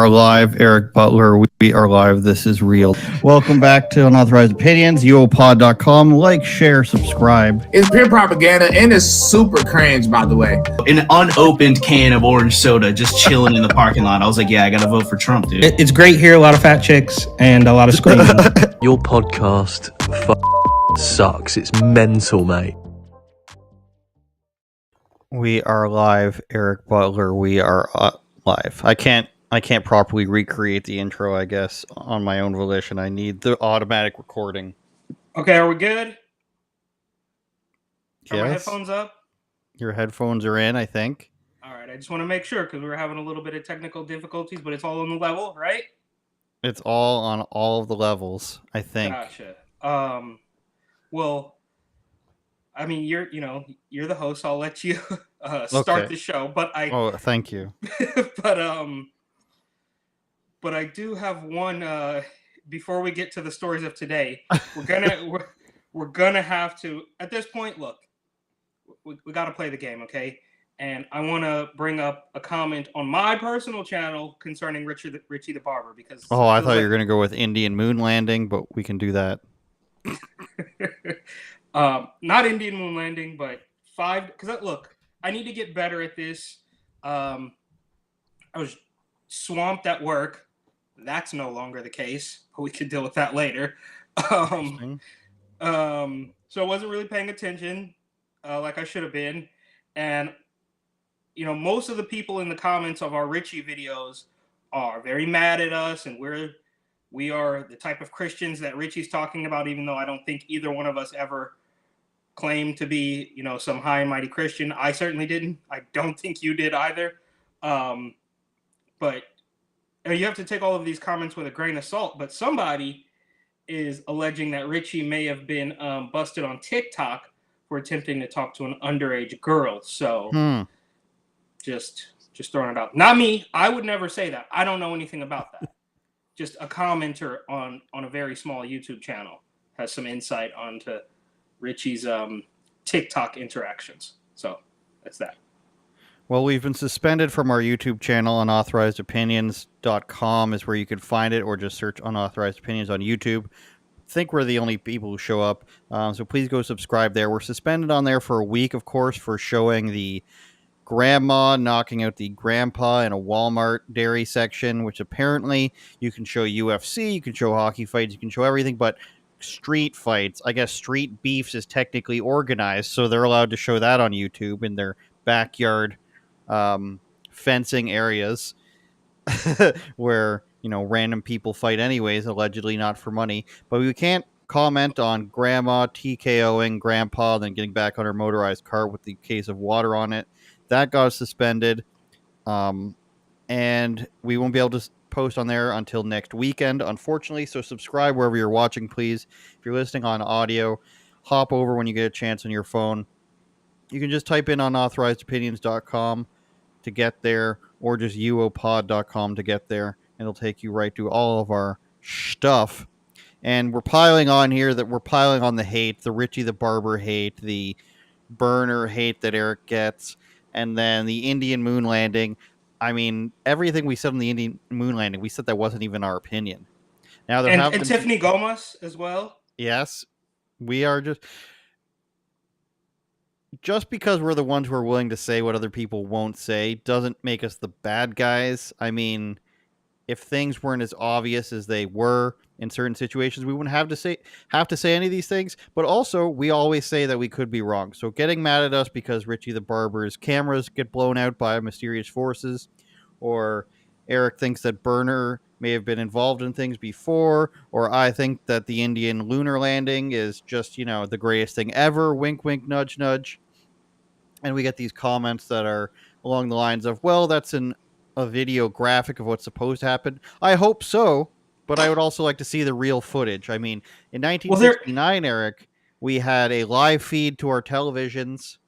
are live. Eric Butler, we are live. This is real. Welcome back to Unauthorized Opinions, UOPod.com. Like, share, subscribe. It's pure propaganda and it's super cringe, by the way. An unopened can of orange soda just chilling in the parking lot. I was like, yeah, I gotta vote for Trump, dude. It's great here, a lot of fat chicks and a lot of screaming. Your podcast sucks. It's mental, mate. We are live. Eric Butler, we are live. I can't properly recreate the intro, I guess, on my own volition. I need the automatic recording. Okay, are we good? Are my Yes. headphones up? Your headphones are in, I think. All right, I just want to make sure because we were having a little bit of technical difficulties, but it's all on the level, right? It's all on all of the levels, I think. Gotcha. Well, I mean, you're the host. I'll let you start the show, but Oh, thank you. but I do have one. Before we get to the stories of today, we're gonna have to. At this point, look, we got to play the game, okay? And I want to bring up a comment on my personal channel concerning Richie the Barber because. Oh, I thought you were gonna go with Indian moon landing, but we can do that. Not Indian moon landing, but 5. Because look, I need to get better at this. I was swamped at work. That's no longer the case, but we could deal with that later. So I wasn't really paying attention like I should have been, and most of the people in the comments of our Richie videos are very mad at us, and we are the type of Christians that Richie's talking about, even though I don't think either one of us ever claimed to be, some high and mighty Christian. I certainly didn't. I don't think you did either. But you have to take all of these comments with a grain of salt. But somebody is alleging that Richie may have been busted on TikTok for attempting to talk to an underage girl. So just throwing it out. Not me. I would never say that. I don't know anything about that. Just a commenter on a very small YouTube channel has some insight onto Richie's TikTok interactions. So that's that. Well, we've been suspended from our YouTube channel. UnauthorizedOpinions.com is where you can find it, or just search Unauthorized Opinions on YouTube. I think we're the only people who show up, so please go subscribe there. We're suspended on there for a week, of course, for showing the grandma knocking out the grandpa in a Walmart dairy section, which apparently you can show UFC, you can show hockey fights, you can show everything, but street fights, I guess street beefs is technically organized, so they're allowed to show that on YouTube in their backyard fencing areas where random people fight anyways, allegedly not for money. But we can't comment on grandma TKOing grandpa, then getting back on her motorized cart with the case of water on it. That got suspended, and we won't be able to post on there until next weekend, unfortunately. So subscribe wherever you're watching, please. If you're listening on audio, hop over when you get a chance on your phone. You can just type in unauthorizedopinions.com to get there, or just uopod.com to get there, and it'll take you right to all of our stuff. And we're piling on here that we're piling on the hate, the Richie the Barber hate, the burner hate that Eric gets, and then the Indian moon landing. I mean, everything we said on the Indian moon landing, we said that wasn't even our opinion. Now there have been Tiffany Gomez as well. Yes, we are just because we're the ones who are willing to say what other people won't say doesn't make us the bad guys. I mean, if things weren't as obvious as they were in certain situations, we wouldn't have to say any of these things. But also, we always say that we could be wrong. So getting mad at us because Richie the Barber's cameras get blown out by mysterious forces, or Eric thinks that Burner may have been involved in things before, or I think that the Indian lunar landing is just, the greatest thing ever, wink, wink, nudge, nudge. And we get these comments that are along the lines of, well, that's a video graphic of what's supposed to happen. I hope so, but I would also like to see the real footage. I mean, in 1969, Eric, we had a live feed to our televisions,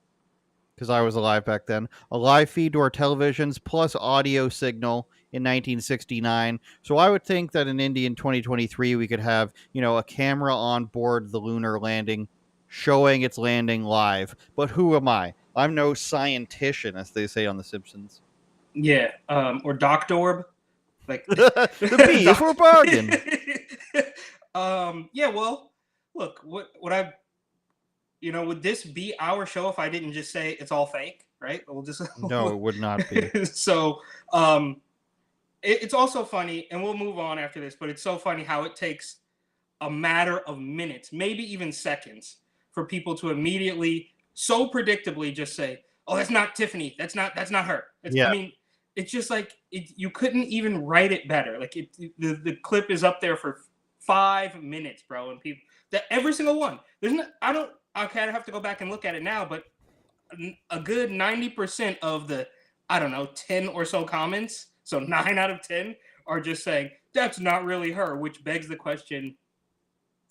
because I was alive back then, a live feed to our televisions plus audio signal in 1969. So I would think that in Indy in 2023, we could have, a camera on board the lunar landing showing its landing live. But who am I? I'm no scientician, as they say on The Simpsons. Yeah, or Doctorb. Like The B is for bargain. Yeah, well, look, what I, would this be our show if I didn't just say it's all fake, right? We'll just No, it would not be. So, it's also funny, and we'll move on after this, but it's so funny how it takes a matter of minutes, maybe even seconds, for people to immediately, so predictably, just say, "Oh, that's not Tiffany. That's not her." Yeah. I mean, it's just like you couldn't even write it better. Like the clip is up there for 5 minutes, bro, and people that every single one. There's no, I don't. Okay, I have to go back and look at it now, but a good 90% of the, I don't know, 10 or so comments, so 9 out of 10 are just saying that's not really her, which begs the question: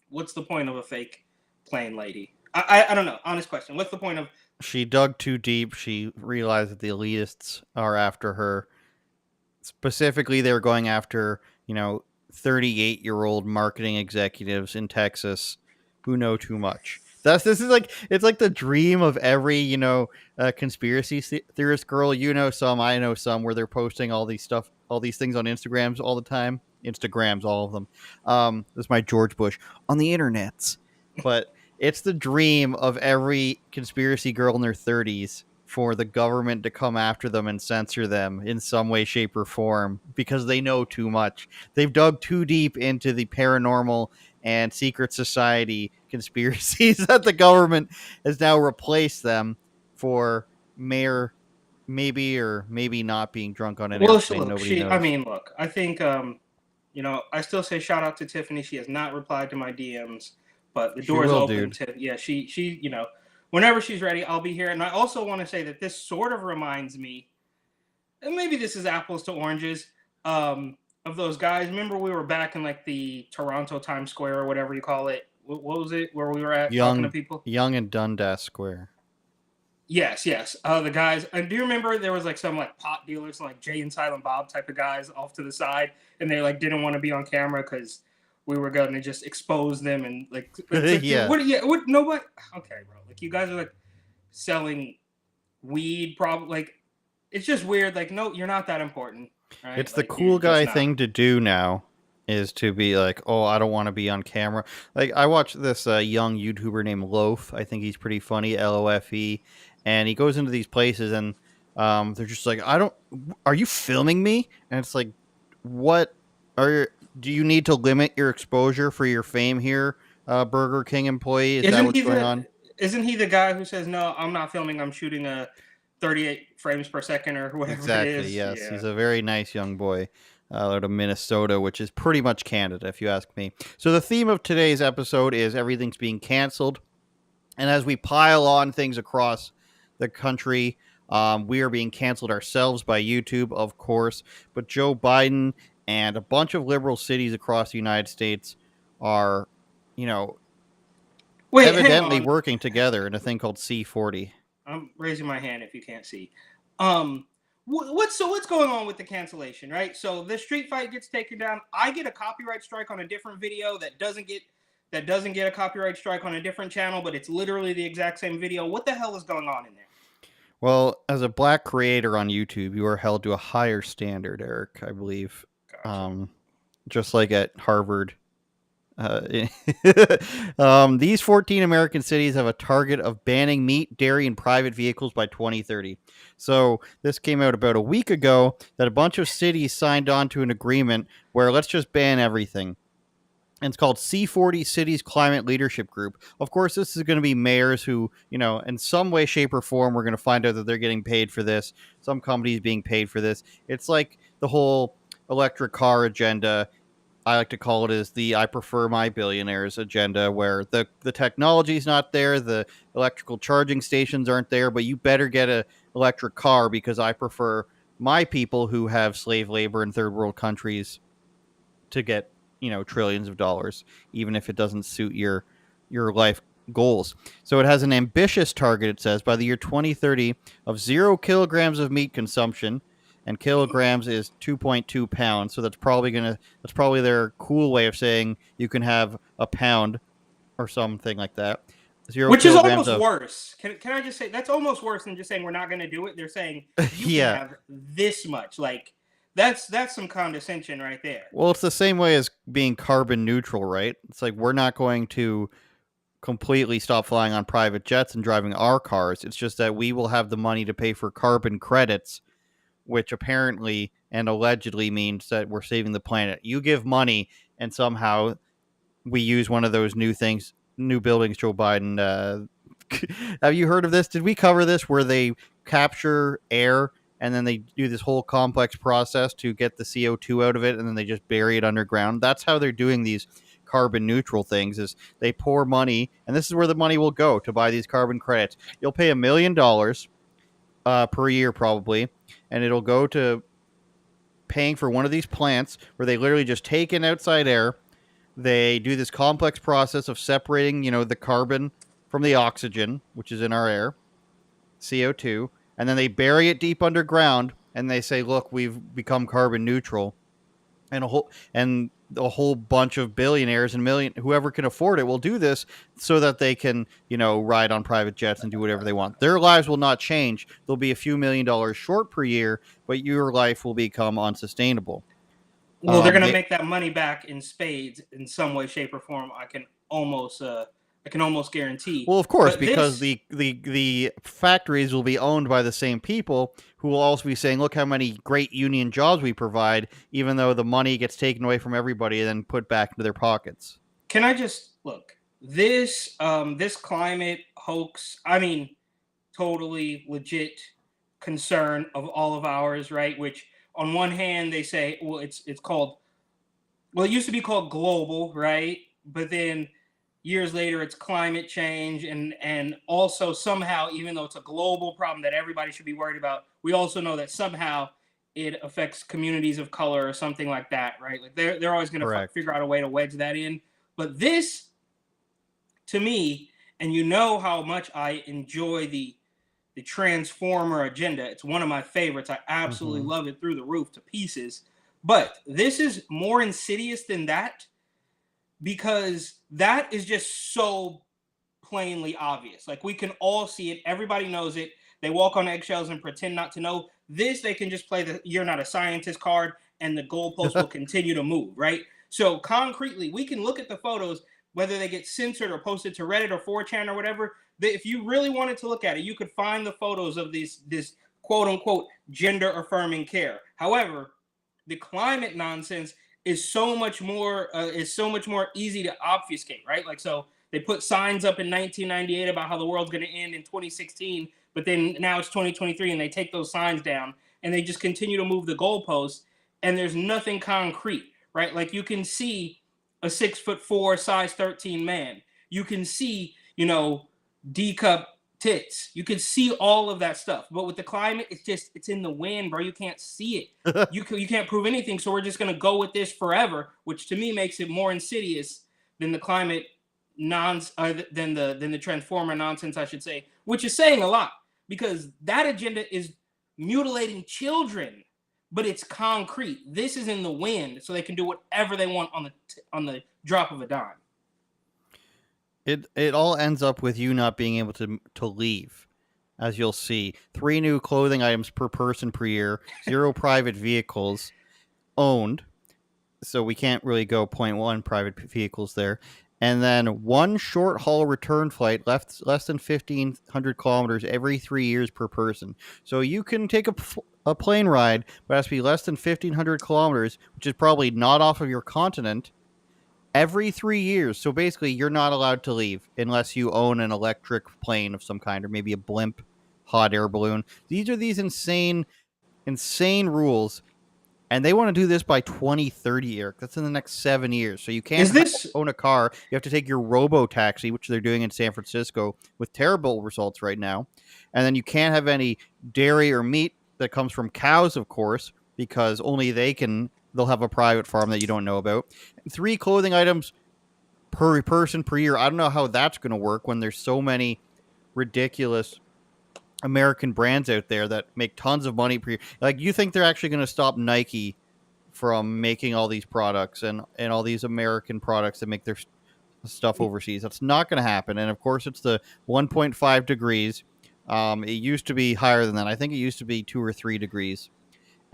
what's the point of a fake plain lady? I don't know. Honest question. What's the point of? She dug too deep. She realized that the elitists are after her. Specifically, they were going after, 38-year-old marketing executives in Texas who know too much. This is like, it's like the dream of every, conspiracy theorist girl. You know some, I know some, where they're posting all these things on Instagrams all the time. Instagrams, all of them. This is my George Bush on the internets. But it's the dream of every conspiracy girl in their 30s for the government to come after them and censor them in some way, shape, or form because they know too much. They've dug too deep into the paranormal and secret society conspiracies that the government has now replaced them for maybe or maybe not being drunk on an airplane. Nobody knows. I mean, look, I think, I still say shout out to Tiffany. She has not replied to my DMs, but the door is open. Yeah, she, whenever she's ready, I'll be here. And I also want to say that this sort of reminds me, and maybe this is apples to oranges, of those guys. Remember we were back in like the Toronto Times Square or whatever you call it. What was it where we were at talking to people? Young and Dundas Square. Yes. The guys. And do you remember there was like some like pot dealers, like Jay and Silent Bob type of guys off to the side, and they like didn't want to be on camera because we were going to just expose them and like yeah. What nobody. Okay, bro. Like you guys are like selling weed, probably. Like it's just weird. Like no, you're not that important. Right? It's the cool guy thing to do now. Is to be like, oh, I don't want to be on camera. Like, I watched this young YouTuber named Loaf. I think he's pretty funny, Lofe. And he goes into these places and they're just like, are you filming me? And it's like, do you need to limit your exposure for your fame here, Burger King employee? Is that what's going on? Isn't he the guy who says, no, I'm not filming, I'm shooting a 38 frames per second or whatever exactly, it is? Yes. Yeah. He's a very nice young boy. Out of Minnesota, which is pretty much Canada, if you ask me. So the theme of today's episode is everything's being canceled. And as we pile on things across the country, we are being canceled ourselves by YouTube, of course. But Joe Biden and a bunch of liberal cities across the United States are, evidently working together in a thing called C40. I'm raising my hand if you can't see. What's going on with the cancellation, right? So the street fight gets taken down. I get a copyright strike on a different video that doesn't get a copyright strike on a different channel, but it's literally the exact same video. What the hell is going on in there? Well, as a black creator on YouTube, you are held to a higher standard, Eric, I believe. Gotcha. Just like at Harvard. These 14 American cities have a target of banning meat, dairy, and private vehicles by 2030. So this came out about a week ago that a bunch of cities signed on to an agreement where let's just ban everything. And it's called C40 Cities Climate Leadership Group. Of course, this is going to be mayors who, in some way, shape, or form, we're going to find out that they're getting paid for this. Some companies being paid for this. It's like the whole electric car agenda. I like to call it as the I prefer my billionaires agenda, where the technology is not there, the electrical charging stations aren't there, but you better get an electric car because I prefer my people who have slave labor in third world countries to get, trillions of dollars, even if it doesn't suit your life goals. So it has an ambitious target, it says, by the year 2030 of 0 kilograms of meat consumption. And kilograms is 2.2 pounds, so that's probably their cool way of saying you can have a pound or something like that. 0 Which is almost worse. Can I just say that's almost worse than just saying we're not going to do it? They're saying you can have this much. Like That's some condescension right there. Well, it's the same way as being carbon neutral, right? It's like we're not going to completely stop flying on private jets and driving our cars. It's just that we will have the money to pay for carbon credits, which apparently and allegedly means that we're saving the planet. You give money and somehow we use one of those new things, new buildings Joe Biden. Have you heard of this? Did we cover this where they capture air and then they do this whole complex process to get the CO2 out of it and then they just bury it underground? That's how they're doing these carbon neutral things is they pour money, and this is where the money will go to buy these carbon credits. You'll pay $1 million per year probably, and it'll go to paying for one of these plants where they literally just take in outside air. They do this complex process of separating, the carbon from the oxygen, which is in our air, CO2, and then they bury it deep underground, and they say, look, we've become carbon neutral. And a whole bunch of billionaires and whoever can afford it will do this so that they can, ride on private jets and do whatever they want. Their lives will not change. They'll be a few $1 million short per year, but your life will become unsustainable. Well, they're going to make that money back in spades in some way, shape, or form. I can almost guarantee. Well, of course, because the factories will be owned by the same people who will also be saying, look how many great union jobs we provide, even though the money gets taken away from everybody and then put back into their pockets. Can I just look? This climate hoax, I mean, totally legit concern of all of ours, right? Which on one hand they say, well, it's called, well, it used to be called global, right? But then years later, it's climate change, and also somehow, even though it's a global problem that everybody should be worried about, we also know that somehow it affects communities of color or something like that, right? Like they're always going to figure out a way to wedge that in. But this, to me, and you know how much I enjoy the Transformer agenda. It's one of my favorites. I absolutely love it through the roof to pieces. But this is more insidious than that, because that is just so plainly obvious. Like, we can all see it. Everybody knows it. They walk on eggshells and pretend not to know. This, they can just play the "you're not a scientist" card, and the goalpost will continue to move, right? So concretely, we can look at the photos, whether they get censored or posted to Reddit or 4chan or whatever. If you really wanted to look at it, you could find the photos of this quote unquote gender affirming care. However, the climate nonsense is so much more easy to obfuscate, right? Like, so they put signs up in 1998 about how the world's going to end in 2016, but then now it's 2023 and they take those signs down and they just continue to move the goalposts, and there's nothing concrete, right? Like, you can see a 6'4", size 13 man. You can see, D-cup tits. You can see all of that stuff. But with the climate, it's in the wind, bro. You can't see it. You can't prove anything. So we're just going to go with this forever, which to me makes it more insidious than the climate than the Transformer nonsense, I should say, which is saying a lot, because that agenda is mutilating children, but it's concrete. This is in the wind, so they can do whatever they want on the drop of a dime. It all ends up with you not being able to leave, as you'll see. 3 new clothing items per person per year, 0 private vehicles owned, so we can't really go 0.1 private vehicles there. And then 1 short haul return flight less than 1,500 kilometers every 3 years per person. So you can take a plane ride, but it has to be less than 1,500 kilometers, which is probably not off of your continent, every 3 years. So basically, you're not allowed to leave unless you own an electric plane of some kind, or maybe a blimp, hot air balloon. These are these insane rules, and they want to do this by 2030, Eric. That's in the next 7 years. So you can't own a car. You have to take your robo-taxi, which they're doing in San Francisco with terrible results right now. And then you can't have any dairy or meat that comes from cows, of course, because only they'll have a private farm that you don't know about. 3 clothing items per person per year. I don't know how that's going to work when there's so many ridiculous American brands out there that make tons of money per year. Like, you think they're actually going to stop Nike from making all these products and all these American products that make their stuff overseas? That's not going to happen. And of course, it's the 1.5 degrees. It used to be higher than that. I think it used to be 2 or 3 degrees.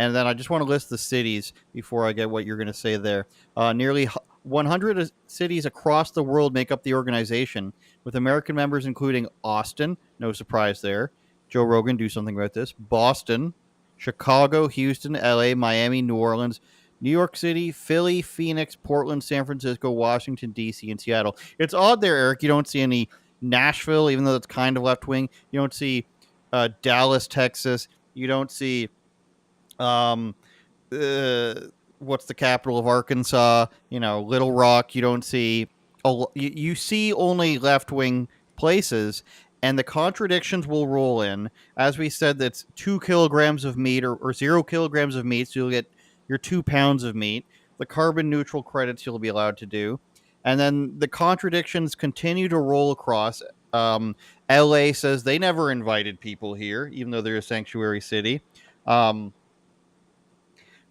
And then I just want to list the cities before I get what you're going to say there. Nearly 100 cities across the world make up the organization, with American members including Austin, no surprise there. Joe Rogan, do something about this. Boston, Chicago, Houston, LA, Miami, New Orleans, New York City, Philly, Phoenix, Portland, San Francisco, Washington, D.C., and Seattle. It's odd there, Eric. You don't see any Nashville, even though it's kind of left wing. You don't see Dallas, Texas. You don't see um, uh, what's the capital of Arkansas? Little Rock. You don't see. You see only left wing places, and the contradictions will roll in. As we said, that's 2 kilograms of meat or 0 kilograms of meat, so you'll get your 2 pounds of meat. The carbon neutral credits you'll be allowed to do, and then the contradictions continue to roll across. LA says they never invited people here, even though they're a sanctuary city.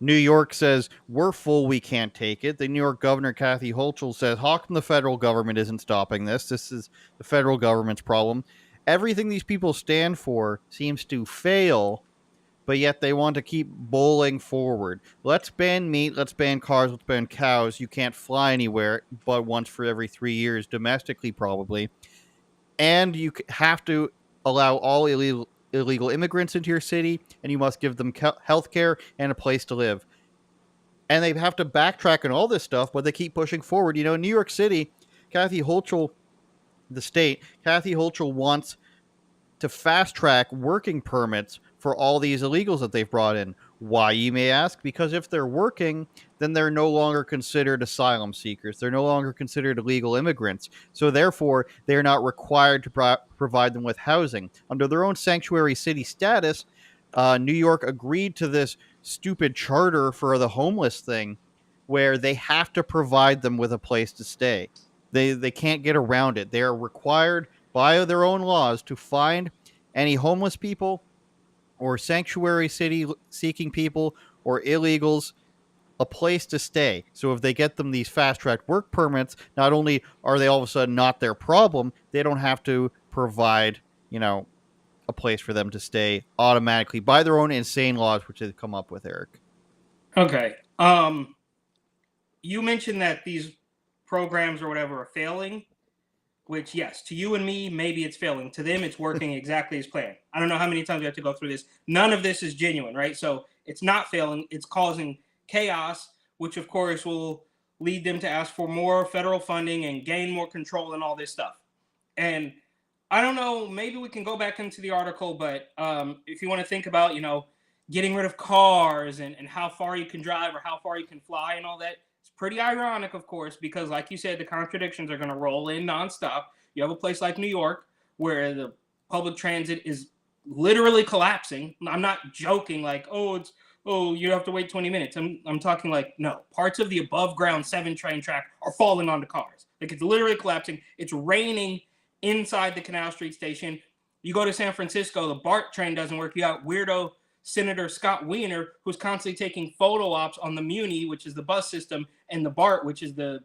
New York says, we're full, we can't take it. The New York Governor, Kathy Hochul, says, how come the federal government isn't stopping this? This is the federal government's problem. Everything these people stand for seems to fail, but yet they want to keep bowling forward. Let's ban meat, let's ban cars, let's ban cows. You can't fly anywhere but once for every 3 years, domestically probably. And you have to allow all illegal immigrants into your city, and you must give them health care and a place to live. And they have to backtrack on all this stuff, but they keep pushing forward. In New York City, Kathy Hochul wants to fast track working permits for all these illegals that they've brought in. Why, you may ask? Because if they're working, then they're no longer considered asylum seekers. They're no longer considered illegal immigrants. So therefore, they're not required to provide them with housing. Under their own sanctuary city status, New York agreed to this stupid charter for the homeless thing where they have to provide them with a place to stay. They can't get around it. They are required by their own laws to find any homeless people or sanctuary city seeking people or illegals a place to stay. So if they get them these fast track work permits, not only are they all of a sudden not their problem, they don't have to provide, a place for them to stay automatically by their own insane laws, which they've come up with, Eric. Okay. You mentioned that these programs or whatever are failing, which, yes, to you and me, maybe it's failing. To them, it's working exactly as planned. I don't know how many times we have to go through this. None of this is genuine, right? So it's not failing. It's causing chaos, which, of course, will lead them to ask for more federal funding and gain more control and all this stuff. And I don't know, maybe we can go back into the article, but if you want to think about, getting rid of cars and how far you can drive or how far you can fly and all that, it's pretty ironic, of course, because like you said, the contradictions are going to roll in nonstop. You have a place like New York where the public transit is literally collapsing. I'm not joking like, you have to wait 20 minutes. I'm talking like, no, parts of the above ground 7 train track are falling onto cars. Like, it's literally collapsing. It's raining inside the Canal Street station. You go to San Francisco, the BART train doesn't work. You got weirdo Senator Scott Wiener, who's constantly taking photo ops on the Muni, which is the bus system, and the BART, which is the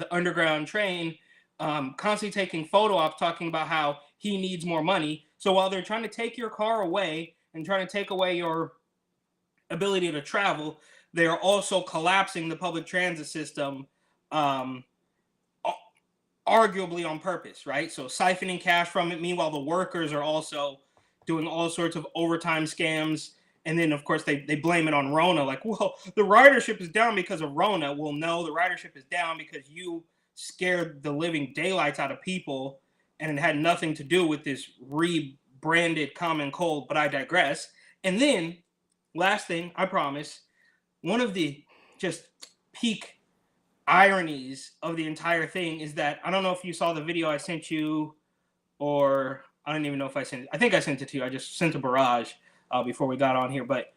underground train, constantly taking photo ops talking about how he needs more money. So while they're trying to take your car away and trying to take away your ability to travel, they are also collapsing the public transit system, arguably on purpose, right? So siphoning cash from it. Meanwhile, the workers are also doing all sorts of overtime scams. And then, of course, they blame it on Rona. Like, well, the ridership is down because of Rona. Well, no, the ridership is down because you scared the living daylights out of people, and it had nothing to do with this rebranded common cold, but I digress. And then, last thing, I promise, one of the just peak ironies of the entire thing is that, I don't know if you saw the video I sent you, or I don't even know if I sent it. I think I sent it to you. I just sent a barrage before we got on here. But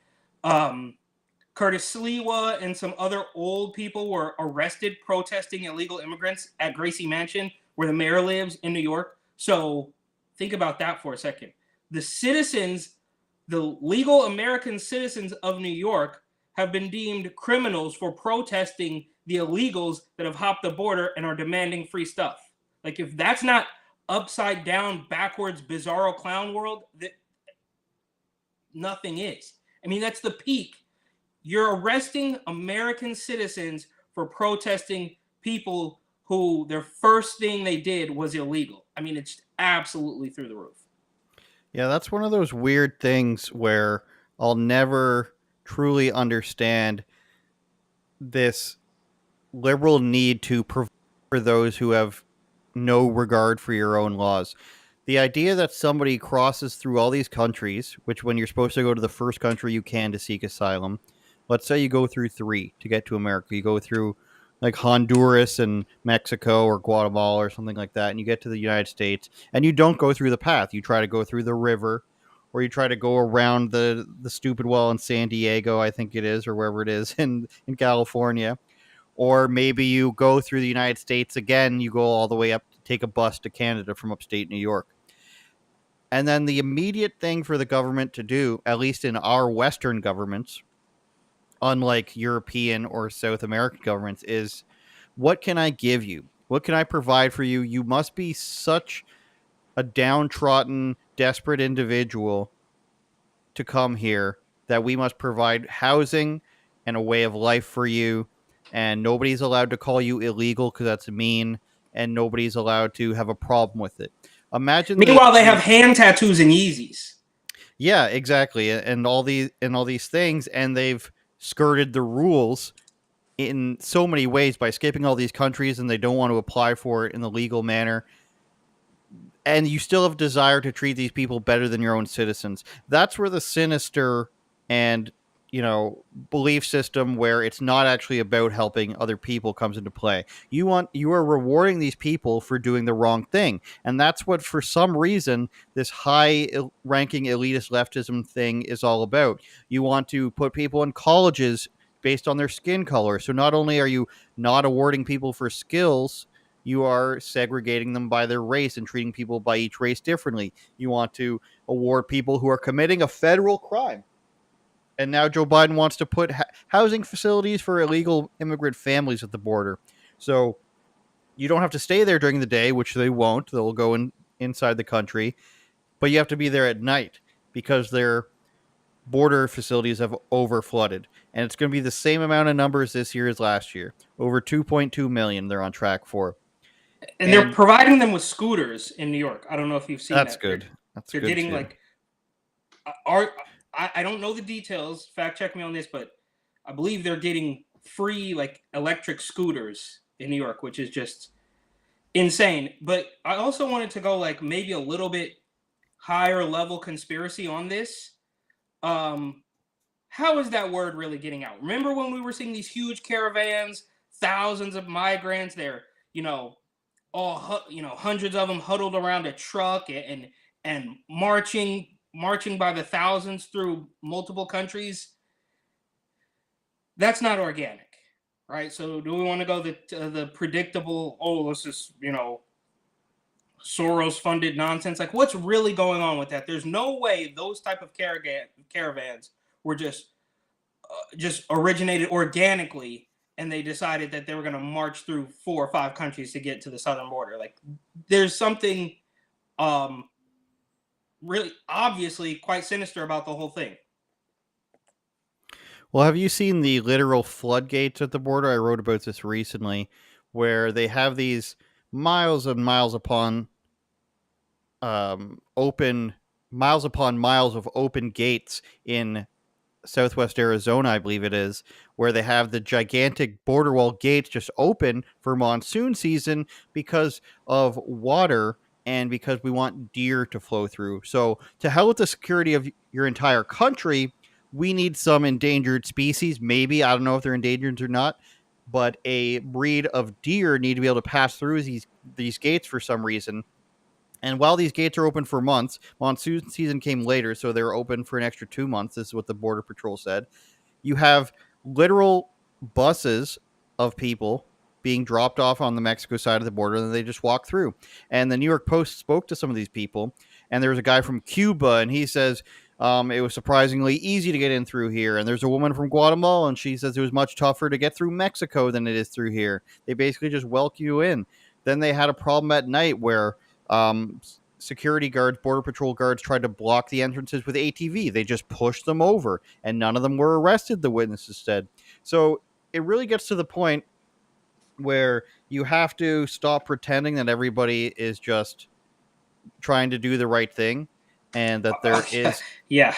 Curtis Sliwa and some other old people were arrested protesting illegal immigrants at Gracie Mansion, where the mayor lives in New York. So think about that for a second. The citizens, the legal American citizens of New York, have been deemed criminals for protesting the illegals that have hopped the border and are demanding free stuff. Like, if that's not upside down, backwards, bizarro clown world, that nothing is. I mean, that's the peak. you're arresting American citizens for protesting people who their first thing they did was illegal. I mean, it's absolutely through the roof. Yeah, that's one of those weird things where I'll never truly understand this liberal need to provide for those who have no regard for your own laws. The idea that somebody crosses through all these countries, which when you're supposed to go to the first country you can to seek asylum, let's say you go through 3 to get to America. You go through like Honduras and Mexico or Guatemala or something like that, and you get to the United States, and you don't go through the path. You try to go through the river, or you try to go around the stupid well in San Diego, I think it is, or wherever it is in California. Or maybe you go through the United States again, you go all the way up to take a bus to Canada from upstate New York. And then the immediate thing for the government to do, at least in our Western governments, unlike European or South American governments, is what can I give you? What can I provide for you? You must be such a downtrodden, desperate individual to come here that we must provide housing and a way of life for you. And nobody's allowed to call you illegal because that's mean. And nobody's allowed to have a problem with it. Imagine. Meanwhile, they have hand tattoos and Yeezys. Yeah, exactly, and all these things, and they've skirted the rules in so many ways by skipping all these countries, and they don't want to apply for it in the legal manner. And you still have desire to treat these people better than your own citizens. That's where the sinister and belief system where it's not actually about helping other people comes into play. You are rewarding these people for doing the wrong thing, and that's what for some reason this high ranking elitist leftism thing is all about. You want to put people in colleges based on their skin color. So not only are you not awarding people for skills, you are segregating them by their race and treating people by each race differently. You want to award people who are committing a federal crime. And now Joe Biden wants to put housing facilities for illegal immigrant families at the border. So you don't have to stay there during the day, which they won't. They'll go inside the country. But you have to be there at night because their border facilities have overflooded. And it's going to be the same amount of numbers this year as last year. Over 2.2 million they're on track for. And they're providing them with scooters in New York. I don't know if you've seen that. That's good. They're good getting too. like... I don't know the details. Fact check me on this, but I believe they're getting free like electric scooters in New York, which is just insane. But I also wanted to go like maybe a little bit higher level conspiracy on this. How is that word really getting out? Remember when we were seeing these huge caravans, thousands of migrants there, hundreds of them huddled around a truck and marching by the thousands through multiple countries? That's not organic, right? So do we want to go the predictable, this is, Soros-funded nonsense? Like, what's really going on with that? There's no way those type of caravans were just originated organically, and they decided that they were going to march through 4 or 5 countries to get to the southern border. Like, there's something really obviously quite sinister about the whole thing. Well, have you seen the literal floodgates at the border? I wrote about this recently, where they have these miles and miles upon miles of open gates in Southwest Arizona, I believe it is, where they have the gigantic border wall gates just open for monsoon season because of water and because we want deer to flow through. So to hell with the security of your entire country, we need some endangered species. Maybe, I don't know if they're endangered or not, but a breed of deer need to be able to pass through these gates for some reason. And while these gates are open for months, monsoon season came later, so they were open for an extra 2 months. This is what the Border Patrol said. You have literal buses of people being dropped off on the Mexico side of the border, and they just walk through. And the New York Post spoke to some of these people, and there was a guy from Cuba, and he says it was surprisingly easy to get in through here. And there's a woman from Guatemala, and she says it was much tougher to get through Mexico than it is through here. They basically just welcome you in. Then they had a problem at night where security guards, border patrol guards tried to block the entrances with ATV. They just pushed them over, and none of them were arrested, the witnesses said. So it really gets to the point where you have to stop pretending that everybody is just trying to do the right thing, and that Yeah.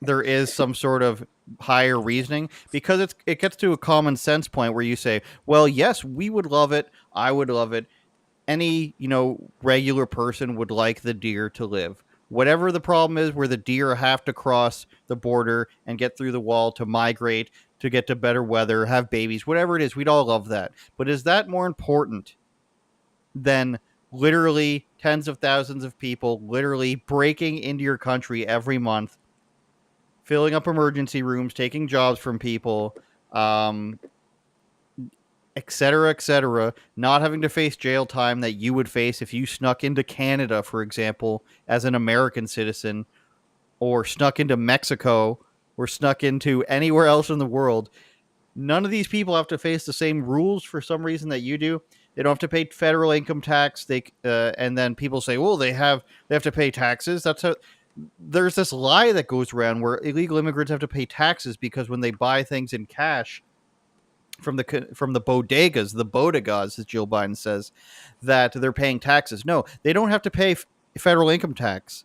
there is some sort of higher reasoning, because it gets to a common sense point where you say, well, yes, we would love it, I would love it, any regular person would like the deer to live. Whatever the problem is, where the deer have to cross the border and get through the wall to migrate, to get to better weather, have babies, whatever it is, we'd all love that. But is that more important than literally tens of thousands of people literally breaking into your country every month, filling up emergency rooms, taking jobs from people, et cetera, not having to face jail time that you would face if you snuck into Canada, for example, as an American citizen, or snuck into Mexico, or snuck into anywhere else in the world? None of these people have to face the same rules for some reason that you do. They don't have to pay federal income tax. And then people say, well, they have to pay taxes. There's this lie that goes around where illegal immigrants have to pay taxes because when they buy things in cash from the bodegas, as Jill Biden says, that they're paying taxes. No, they don't have to pay federal income tax.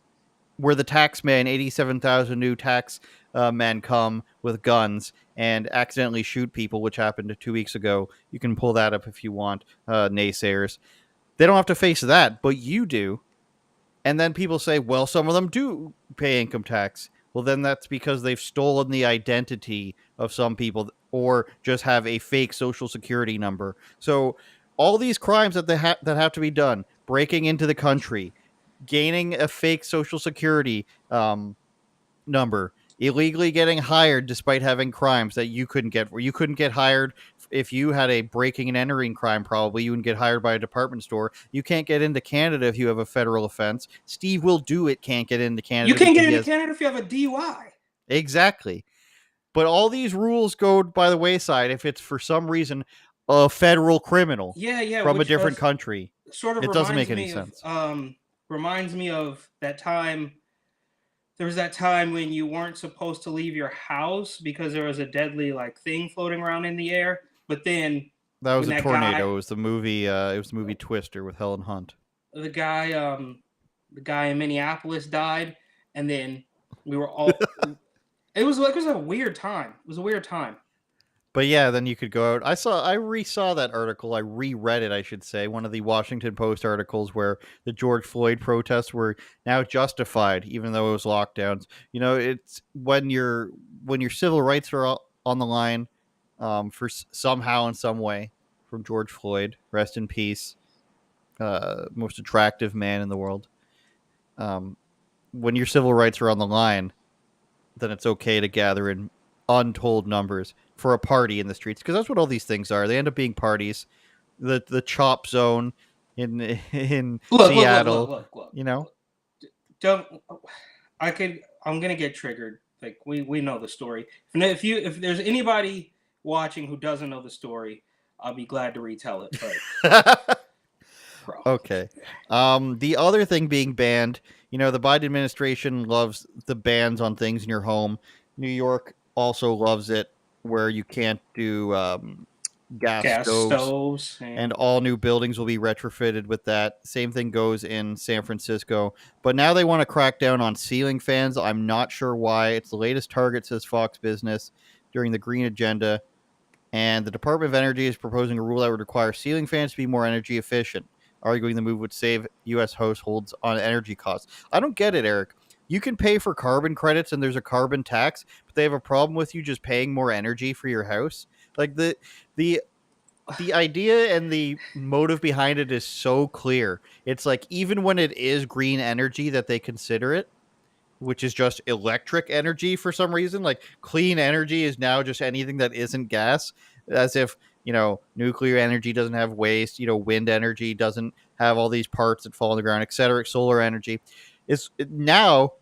Where the tax man, 87,000 new tax men come with guns and accidentally shoot people, which happened 2 weeks ago. You can pull that up if you want, naysayers. They don't have to face that, but you do. And then people say, well, some of them do pay income tax. Well, then that's because they've stolen the identity of some people, or just have a fake social security number. So all these crimes that that have to be done, breaking into the country, gaining a fake social security number, illegally getting hired despite having crimes that you couldn't get, where you couldn't get hired if you had a breaking and entering crime. Probably you wouldn't get hired by a department store. You can't get into Canada if you have a federal offense. Steve Will Do It can't get into Canada. You can't get into Canada if you have a DUI. Exactly. But all these rules go by the wayside if it's for some reason a federal criminal from a different country. Sort of, it doesn't make any sense. Reminds me of that time. There was that time when you weren't supposed to leave your house because there was a deadly thing floating around in the air. But then that was a tornado. It was the movie. It was the movie Twister with Helen Hunt. The guy in Minneapolis died, and then we were all. It was a weird time. It was a weird time. But yeah, then you could go out. I re-saw that article. I reread it, I should say. One of the Washington Post articles where the George Floyd protests were now justified, even though it was lockdowns. It's when your civil rights are on the line, for somehow in some way, from George Floyd, rest in peace, most attractive man in the world. When your civil rights are on the line, then it's okay to gather in untold numbers for a party in the streets, because that's what all these things are. They end up being parties. The chop zone in Seattle. Look. I'm gonna get triggered. We know the story. If there's anybody watching who doesn't know the story, I'll be glad to retell it. But okay. The other thing being banned, the Biden administration loves the bans on things in your home. New York also loves it, where you can't do gas stoves, and all new buildings will be retrofitted with that. Same thing goes in San Francisco. But now they want to crack down on ceiling fans. I'm not sure why. It's the latest target, says Fox Business, during the green agenda. And the Department of Energy is proposing a rule that would require ceiling fans to be more energy efficient, arguing the move would save U.S. households on energy costs. I don't get it, Eric. You can pay for carbon credits and there's a carbon tax, but they have a problem with you just paying more energy for your house. The idea and the motive behind it is so clear. It's even when it is green energy that they consider it, which is just electric energy for some reason. Clean energy is now just anything that isn't gas, as if nuclear energy doesn't have waste, wind energy doesn't have all these parts that fall on the ground, etc. Solar energy is now,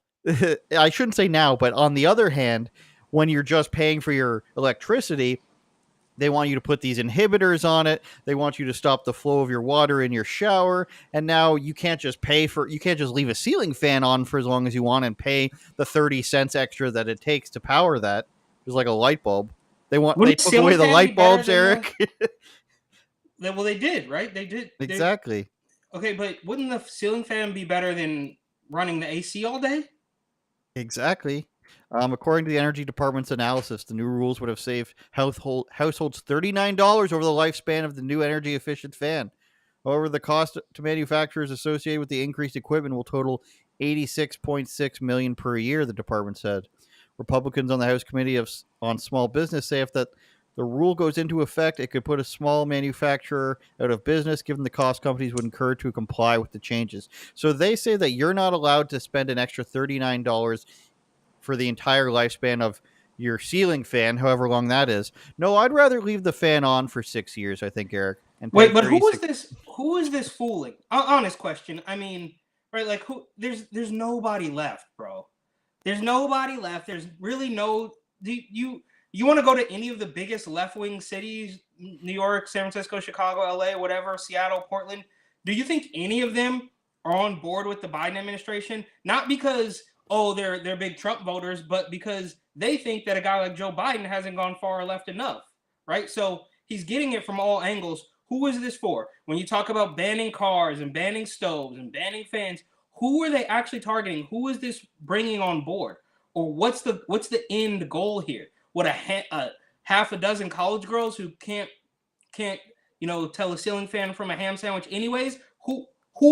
I shouldn't say now, but on the other hand, when you're just paying for your electricity, They want you to put these inhibitors on it. They want you to stop the flow of your water in your shower. And now you can't just leave a ceiling fan on for as long as you want and pay the 30 cents extra that it takes to power that. It's like a light bulb. They Wouldn't took away ceiling the fan be light better bulbs, than Eric. well, they did, right? They did. Exactly. Okay, but wouldn't the ceiling fan be better than running the AC all day? Exactly. According to the Energy Department's analysis, the new rules would have saved households $39 over the lifespan of the new energy efficient fan. However, the cost to manufacturers associated with the increased equipment will total $86.6 million per year, the department said. Republicans on the House Committee on Small Business say if the rule goes into effect, it could put a small manufacturer out of business, given the cost companies would incur to comply with the changes. So they say that you're not allowed to spend an extra $39 for the entire lifespan of your ceiling fan, however long that is. No, I'd rather leave the fan on for 6 years, I think, Eric, and pay Wait, but 36. Who is this fooling? Honest question. I mean, right? Like, who? There's nobody left, bro. There's nobody left. There's really no. You want to go to any of the biggest left wing cities? New York, San Francisco, Chicago, LA, whatever, Seattle, Portland. Do you think any of them are on board with the Biden administration? Not because they're big Trump voters, but because they think that a guy like Joe Biden hasn't gone far left enough, right? So he's getting it from all angles. Who is this for? When you talk about banning cars and banning stoves and banning fans, who are they actually targeting? Who is this bringing on board? Or what's the end goal here? What a half a dozen college girls who can't tell a ceiling fan from a ham sandwich anyways? Who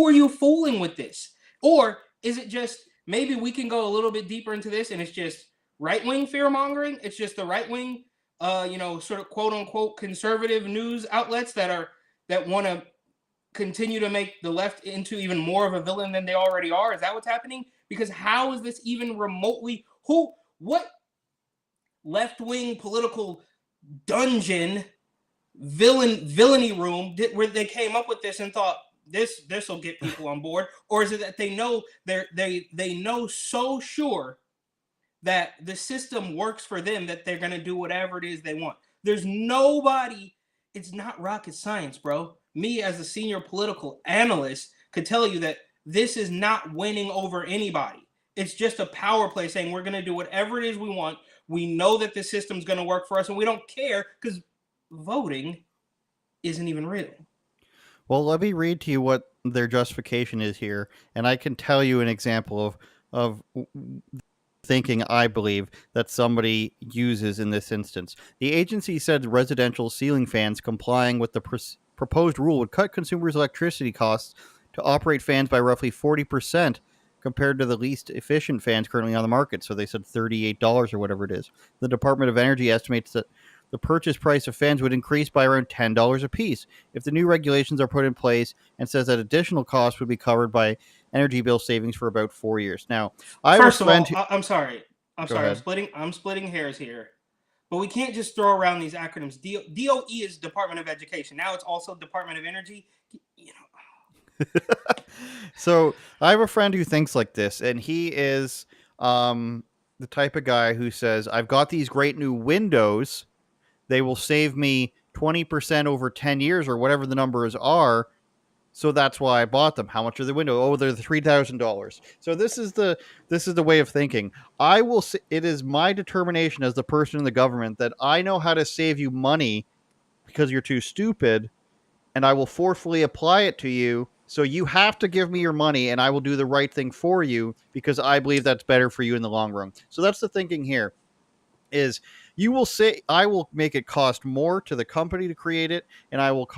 are you fooling with this? Or is it just maybe we can go a little bit deeper into this and it's just right-wing fear-mongering? It's just the right-wing sort of quote-unquote conservative news outlets that want to continue to make the left into even more of a villain than they already are? Is that what's happening? Because how is this even remotely what left-wing political dungeon villainy room where they came up with this and thought this will get people on board? Or is it that they know they know so sure that the system works for them that they're going to do whatever it is they want? There's nobody. It's not rocket science, bro. Me as a senior political analyst could tell you that this is not winning over anybody. It's just a power play saying we're going to do whatever it is we want. We know that the system's going to work for us and we don't care because voting isn't even real. Well, let me read to you what their justification is here, and I can tell you an example of thinking I believe that somebody uses in this instance. The agency said residential ceiling fans complying with the proposed rule would cut consumers' electricity costs to operate fans by roughly 40% compared to the least efficient fans currently on the market. So they said $38 or whatever it is. The Department of Energy estimates that the purchase price of fans would increase by around $10 a piece if the new regulations are put in place, and says that additional costs would be covered by energy bill savings for about 4 years. Now, First of all, I'm sorry. Go ahead. I'm splitting hairs here. But we can't just throw around these acronyms. DOE is Department of Education. Now it's also Department of Energy. So I have a friend who thinks like this, and he is the type of guy who says, I've got these great new windows. They will save me 20% over 10 years or whatever the numbers are. So that's why I bought them. How much are the window? Oh, they're $3,000. So this is the way of thinking. I will say it is my determination as the person in the government that I know how to save you money because you're too stupid, and I will forcefully apply it to you. So you have to give me your money, and I will do the right thing for you because I believe that's better for you in the long run. So that's the thinking here. Is you will say I will make it cost more to the company to create it, and I will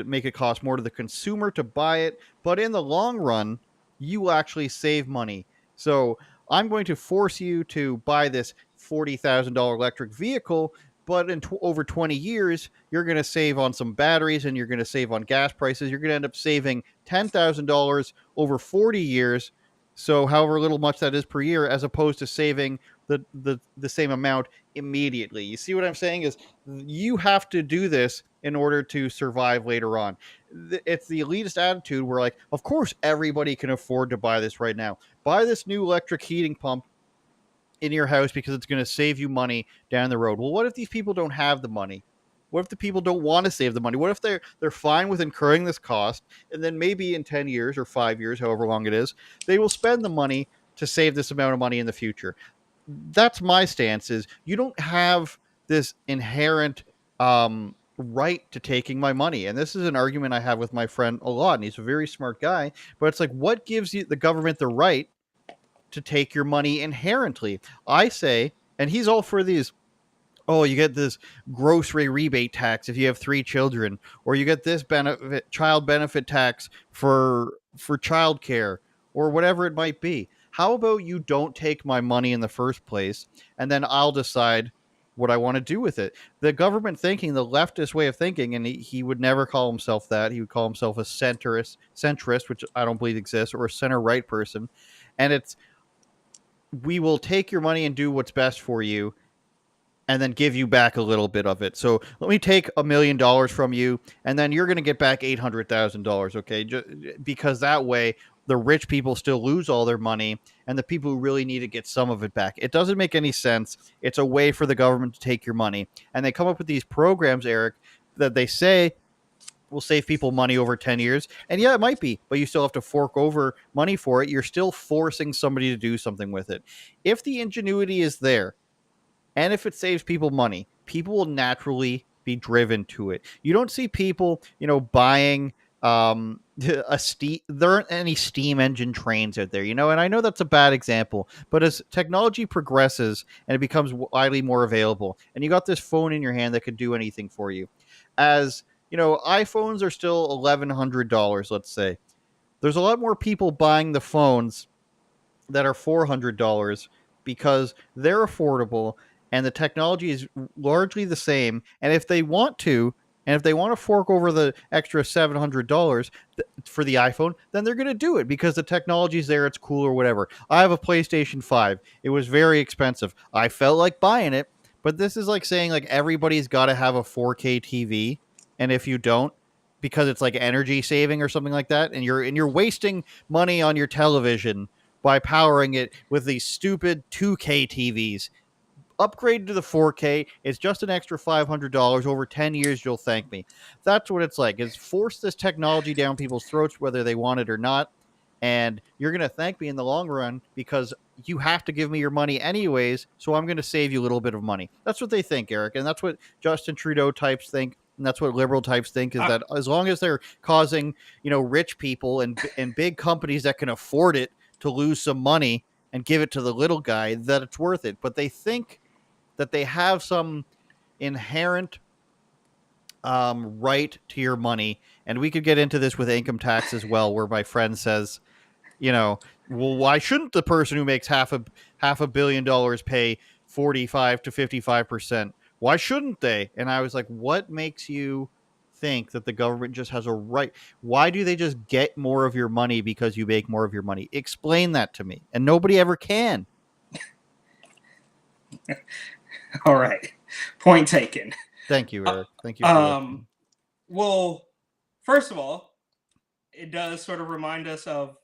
make it cost more to the consumer to buy it. But in the long run, you will actually save money. So I'm going to force you to buy this $40,000 electric vehicle, but in over 20 years, you're going to save on some batteries and you're going to save on gas prices. You're going to end up saving $10,000 over 40 years. So however little much that is per year, as opposed to saving the same amount immediately. You see what I'm saying is you have to do this in order to survive later on. It's the elitist attitude where, like, of course everybody can afford to buy this right now. Buy this new electric heating pump in your house because it's going to save you money down the road. Well, what if these people don't have the money? What if the people don't want to save the money? What if they're fine with incurring this cost, and then maybe in 10 years or 5 years, however long it is, they will spend the money to save this amount of money in the future? That's my stance. Is you don't have this inherent right to taking my money. And this is an argument I have with my friend a lot, and he's a very smart guy, but it's like, what gives you the government the right to take your money inherently? I say, and he's all for these, oh, you get this grocery rebate tax if you have 3 children, or you get this child benefit tax for childcare, or whatever it might be. How about you don't take my money in the first place, and then I'll decide what I want to do with it? The government thinking, the leftist way of thinking, and he would never call himself that. He would call himself a centrist, which I don't believe exists, or a center right person. And it's, we will take your money and do what's best for you, and then give you back a little bit of it. So let me take $1 million from you, and then you're going to get back $800,000, okay? Because that way, the rich people still lose all their money, and the people who really need to get some of it back. It doesn't make any sense. It's a way for the government to take your money. And they come up with these programs, Eric, that they say will save people money over 10 years. And yeah, it might be, but you still have to fork over money for it. You're still forcing somebody to do something with it. If the ingenuity is there, and if it saves people money, people will naturally be driven to it. You don't see people, buying a steam. There aren't any steam engine trains out there, and I know that's a bad example, but as technology progresses and it becomes widely more available, and you got this phone in your hand that could do anything for you, as iPhones are still $1,100, let's say. There's a lot more people buying the phones that are $400 because they're affordable and the technology is largely the same. And if they want to, fork over the extra $700 for the iPhone, then they're going to do it because the technology's there. It's cool or whatever. I have a PlayStation 5. It was very expensive. I felt like buying it, but this is like saying like everybody's got to have a 4K TV. And if you don't, because it's like energy saving or something like that, and you're wasting money on your television by powering it with these stupid 2K TVs. Upgrade to the 4K. It's just an extra $500. Over 10 years, you'll thank me. That's what it's like. Is force this technology down people's throats, whether they want it or not. And you're going to thank me in the long run because you have to give me your money anyways. So I'm going to save you a little bit of money. That's what they think, Eric. And that's what Justin Trudeau types think. And that's what liberal types think, is that as long as they're causing, rich people and big companies that can afford it to lose some money and give it to the little guy, that it's worth it. But they think that they have some inherent right to your money. And we could get into this with income tax as well, where my friend says, well, why shouldn't the person who makes half a billion dollars pay 45 to 55%? Why shouldn't they? And I was like, what makes you think that the government just has a right? Why do they just get more of your money because you make more of your money? Explain that to me. And nobody ever can. All right. Point taken. Thank you, Eric. Thank you. For well, first of all, it does sort of remind us of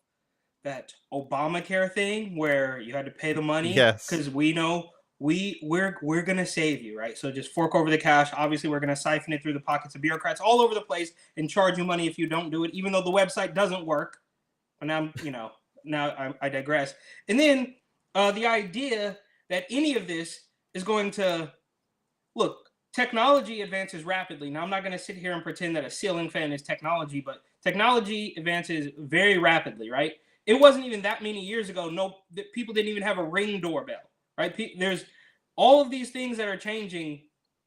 that Obamacare thing where you had to pay the money. Yes. Because we know we're going to save you, right? So just fork over the cash. Obviously, we're going to siphon it through the pockets of bureaucrats all over the place and charge you money if you don't do it, even though the website doesn't work. And now I digress. And then the idea that any of this is going to look, technology advances rapidly. Now, I'm not going to sit here and pretend that a ceiling fan is technology, but technology advances very rapidly, right? It wasn't even that many years ago. People didn't even have a Ring doorbell, right? There's all of these things that are changing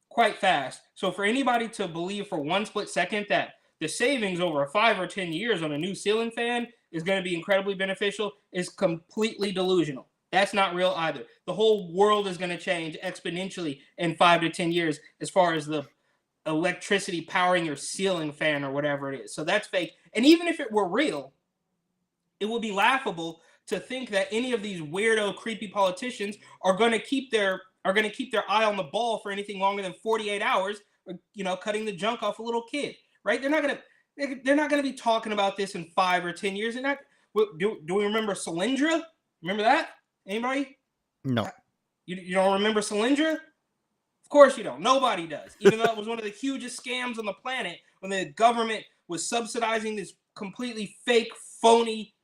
quite fast. So for anybody to believe for one split second that the savings over 5 or 10 years on a new ceiling fan is going to be incredibly beneficial is completely delusional. That's not real either. The whole world is going to change exponentially in 5 to 10 years as far as the electricity powering your ceiling fan or whatever it is. So that's fake. And even if it were real, it would be laughable to think that any of these weirdo, creepy politicians are going to keep their eye on the ball for anything longer than 48 hours, cutting the junk off a little kid, right? They're not going to be talking about this in 5 or 10 years. Do we remember Solyndra? Remember that? Anybody? No. You don't remember Solyndra? Of course you don't. Nobody does. Even though it was one of the hugest scams on the planet when the government was subsidizing this completely fake, phony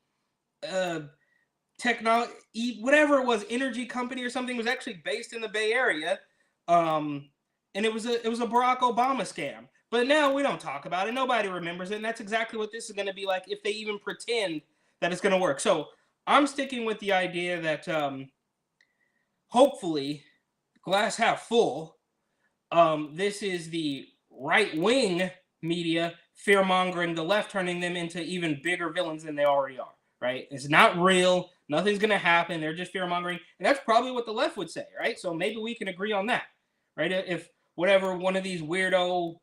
technology, whatever it was, energy company or something, was actually based in the Bay Area. And it was a Barack Obama scam. But now we don't talk about it. Nobody remembers it. And that's exactly what this is going to be like if they even pretend that it's going to work. So I'm sticking with the idea that hopefully, glass half full, this is the right-wing media fear-mongering the left, turning them into even bigger villains than they already are, right? It's not real. Nothing's going to happen. They're just fear-mongering. And that's probably what the left would say, right? So maybe we can agree on that, right? If whatever one of these weirdo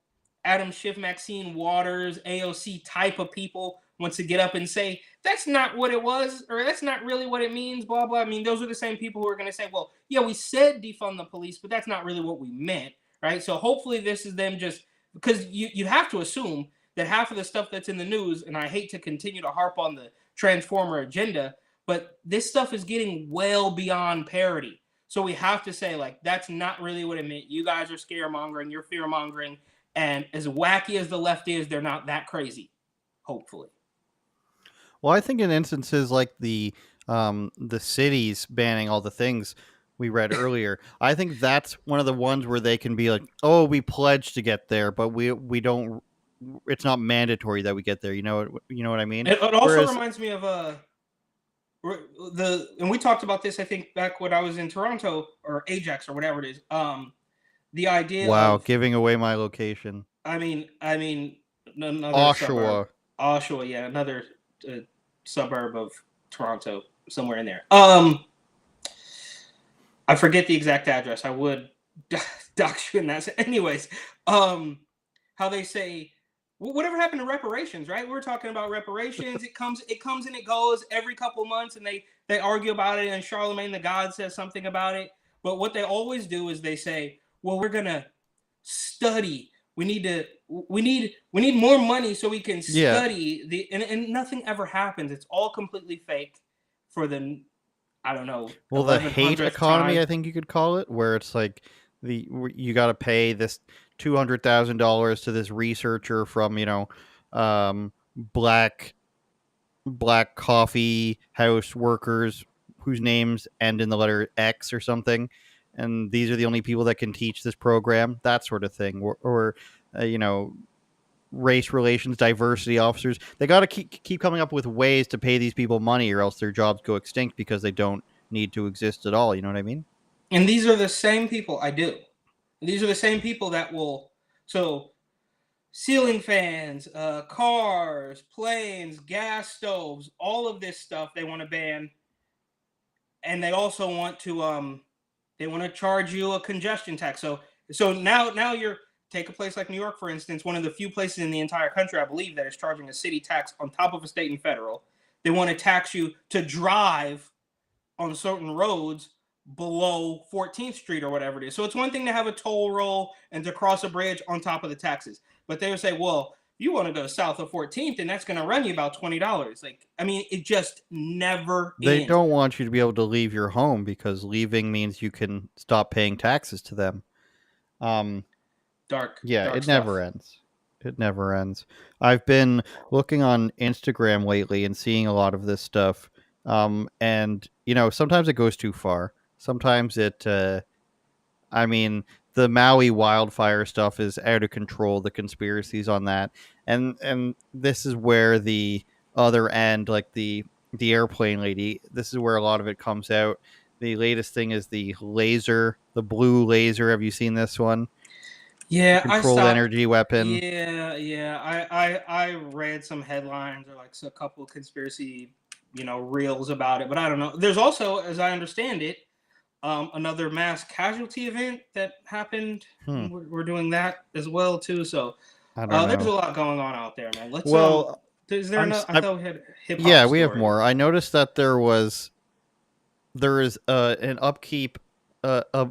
Adam Schiff, Maxine Waters, AOC type of people wants to get up and say, that's not what it was, or that's not really what it means, blah, blah. I mean, those are the same people who are going to say, well, yeah, we said defund the police, but that's not really what we meant, right? So hopefully this is them just, because you'd have to assume that half of the stuff that's in the news, and I hate to continue to harp on the Transformer agenda, but this stuff is getting well beyond parody. So we have to say, like, that's not really what it meant. You guys are scaremongering, you're fear-mongering, and as wacky as the left is, they're not that crazy, hopefully. Well, I think in instances like the cities banning all the things we read earlier, I think that's one of the ones where they can be like, "Oh, we pledged to get there, but we don't. It's not mandatory that we get there." You know what I mean? It also reminds me of and we talked about this, I think, back when I was in Toronto or Ajax or whatever it is. The idea. Wow, of, giving away my location. I mean, another Oshawa. Oshawa, yeah, another suburb of Toronto, somewhere in there. I forget the exact address. I would dox you in that. Anyways, how they say, whatever happened to reparations, right? We're talking about reparations. It comes and it goes every couple months, and they argue about it, and Charlemagne the God says something about it. But what they always do is they say, well, we're gonna study. We need more money so we can study and nothing ever happens. It's all completely fake for the, I don't know. Well, the hate economy, I think you could call it, where it's like you got to pay this $200,000 to this researcher from black coffee house workers whose names end in the letter X or something, and these are the only people that can teach this program, that sort of thing, or race relations, diversity officers. They got to keep coming up with ways to pay these people money, or else their jobs go extinct because they don't need to exist at all. You know what I mean? And these are the same people. I do. These are the same people that will. So, ceiling fans, cars, planes, gas stoves, all of this stuff they want to ban, and they also want to charge you a congestion tax. So now you're. Take a place like New York, for instance, one of the few places in the entire country, I believe, that is charging a city tax on top of a state and federal. They want to tax you to drive on certain roads below 14th Street or whatever it is. So it's one thing to have a toll roll and to cross a bridge on top of the taxes. But they would say, well, you want to go south of 14th, and that's going to run you about $20. Like, I mean, it just never They ends. don't want you to be able to leave your home because leaving means you can stop paying taxes to them. Dark it stuff. never ends. It never ends. I've been looking on Instagram lately and seeing a lot of this stuff. And sometimes it goes too far. Sometimes it, the Maui wildfire stuff is out of control. The conspiracies on that. And this is where the other end, like the airplane lady, this is where a lot of it comes out. The latest thing is the blue laser. Have you seen this one? Yeah, controlled energy weapon. Yeah. I read some headlines or like a couple of conspiracy, reels about it, but I don't know. There's also, as I understand it, another mass casualty event that happened. We're doing that as well too. So there's a lot going on out there, man. Is there enough? I thought we had hip hop. Yeah, we have more. I noticed that there is an upkeep. A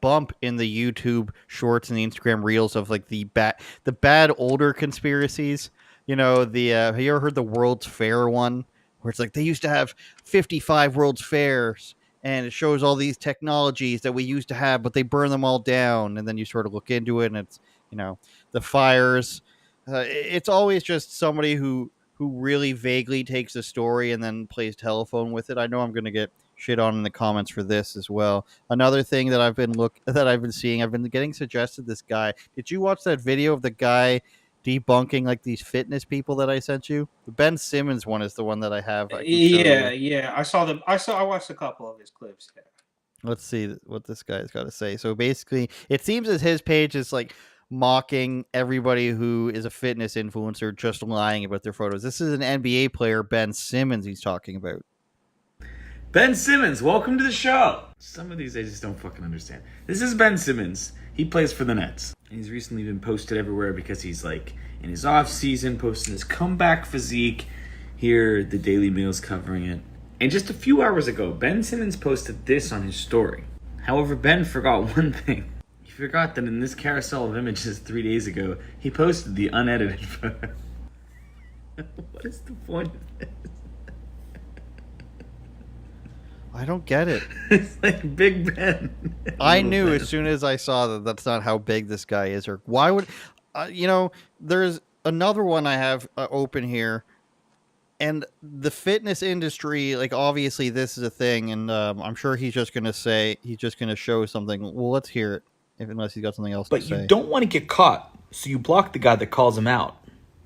bump in the YouTube shorts and the Instagram reels of like the bad older conspiracies. Have you ever heard the World's Fair one, where it's like they used to have 55 World's Fairs and it shows all these technologies that we used to have, but they burn them all down. And then you sort of look into it, and it's, the fires. It's always just somebody who really vaguely takes a story and then plays telephone with it. I know I'm going to get shit on in the comments for this as well. Another thing that I've been seeing, I've been getting suggested this guy. Did you watch that video of the guy debunking like these fitness people that I sent you? The Ben Simmons one is the one that I have. I can show you. Yeah. I watched a couple of his clips. Yeah. Let's see what this guy's got to say. So basically, it seems as his page is like mocking everybody who is a fitness influencer, just lying about their photos. This is an NBA player, Ben Simmons, he's talking about. Ben Simmons, welcome to the show. Some of these I just don't fucking understand. This is Ben Simmons. He plays for the Nets. He's recently been posted everywhere because he's like in his off season, posting his comeback physique. Here, the Daily Mail's covering it. And just a few hours ago, Ben Simmons posted this on his story. However, Ben forgot one thing. He forgot that in this carousel of images 3 days ago, he posted the unedited photo. What is the point of this? I don't get it. It's like Big Ben. I knew as soon as I saw that that's not how big this guy is, or why would, there's another one I have open here. And the fitness industry, like, obviously this is a thing, and I'm sure he's just going to show something. Well, let's hear it, unless he's got something else to say. But you don't want to get caught, so you block the guy that calls him out.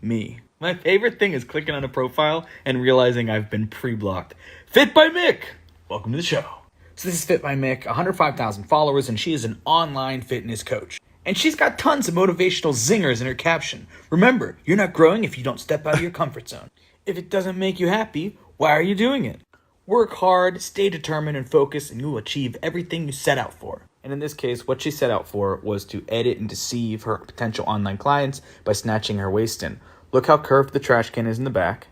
Me. My favorite thing is clicking on a profile and realizing I've been pre-blocked. Fit by Mick! Welcome to the show. So this is Fit by Mick, 105,000 followers, and she is an online fitness coach. And she's got tons of motivational zingers in her caption. Remember, you're not growing if you don't step out of your comfort zone. If it doesn't make you happy, why are you doing it? Work hard, stay determined and focused, and you will achieve everything you set out for. And in this case, what she set out for was to edit and deceive her potential online clients by snatching her waist in. Look how curved the trash can is in the back.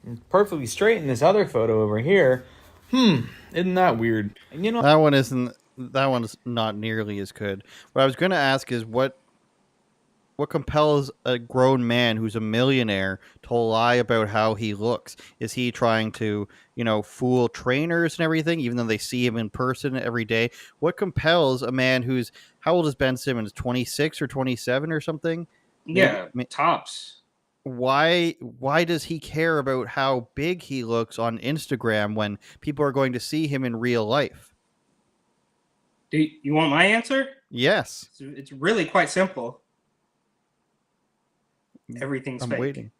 It's perfectly straight in this other photo over here. Isn't that weird? And that one's not nearly as good. What I was going to ask is what compels a grown man who's a millionaire to lie about how he looks? Is he trying to, fool trainers and everything, even though they see him in person every day? What compels a man who's, how old is Ben Simmons? 26 or 27 or something? Yeah, tops. Why does he care about how big he looks on Instagram when people are going to see him in real life? Do you want my answer? Yes. It's really quite simple. Everything's I'm fake. waiting.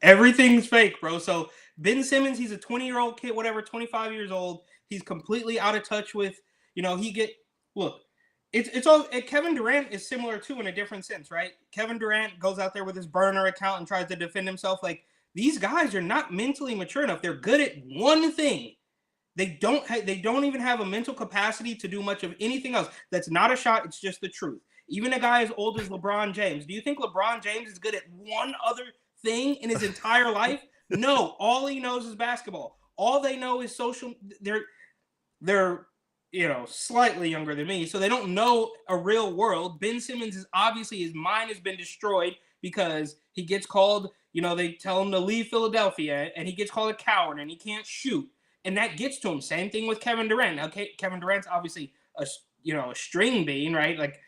Everything's fake, bro. So Ben Simmons, he's a 20-year-old kid, whatever, 25 years old. He's completely out of touch with, it's all, Kevin Durant is similar too in a different sense, right? Kevin Durant goes out there with his burner account and tries to defend himself. Like, these guys are not mentally mature enough. They're good at one thing. They don't even have a mental capacity to do much of anything else. That's not a shot. It's just the truth. Even a guy as old as LeBron James. Do you think LeBron James is good at one other thing in his entire life? No. All he knows is basketball. All they know is social. They're slightly younger than me, so they don't know a real world. Ben Simmons is obviously, his mind has been destroyed because he gets called, they tell him to leave Philadelphia, and he gets called a coward, and he can't shoot. And that gets to him. Same thing with Kevin Durant. Now, Kevin Durant's obviously a string bean, right? Like,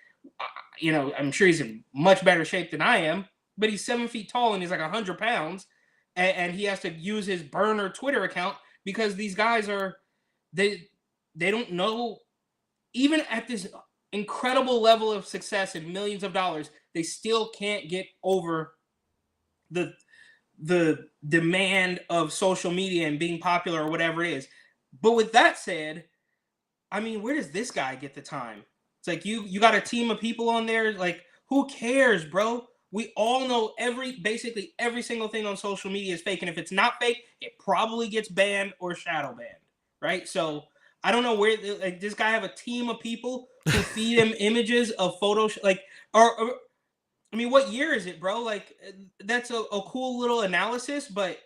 I'm sure he's in much better shape than I am, but he's 7 feet tall and he's like 100 pounds, and he has to use his burner Twitter account because these guys they don't know, even at this incredible level of success and millions of dollars, they still can't get over the demand of social media and being popular or whatever it is. But with that said, I mean, where does this guy get the time? It's like you got a team of people on there. Like, who cares, bro? We all know basically every single thing on social media is fake. And if it's not fake, it probably gets banned or shadow banned, right? So I don't know where, like, this guy have a team of people who feed him images of photos, like, or I mean, what year is it, bro? Like, that's a cool little analysis, but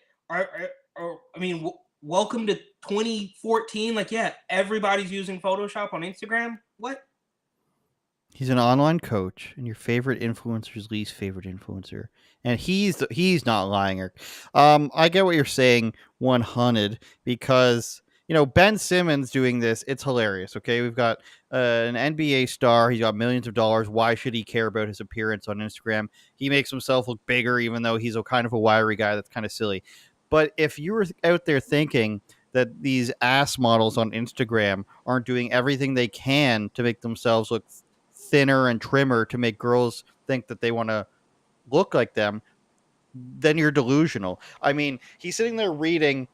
welcome to 2014. Like, yeah, everybody's using Photoshop on Instagram. What? He's an online coach, and your favorite influencer's least favorite influencer, and he's not lying. I get what you're saying, 100, because Ben Simmons doing this, it's hilarious. Okay, we've got an NBA star. He's got millions of dollars. Why should he care about his appearance on Instagram? He makes himself look bigger, even though he's a kind of a wiry guy. That's kind of silly. But if you were out there thinking that these ass models on Instagram aren't doing everything they can to make themselves look thinner and trimmer to make girls think that they want to look like them, then you're delusional. I mean, he's sitting there reading,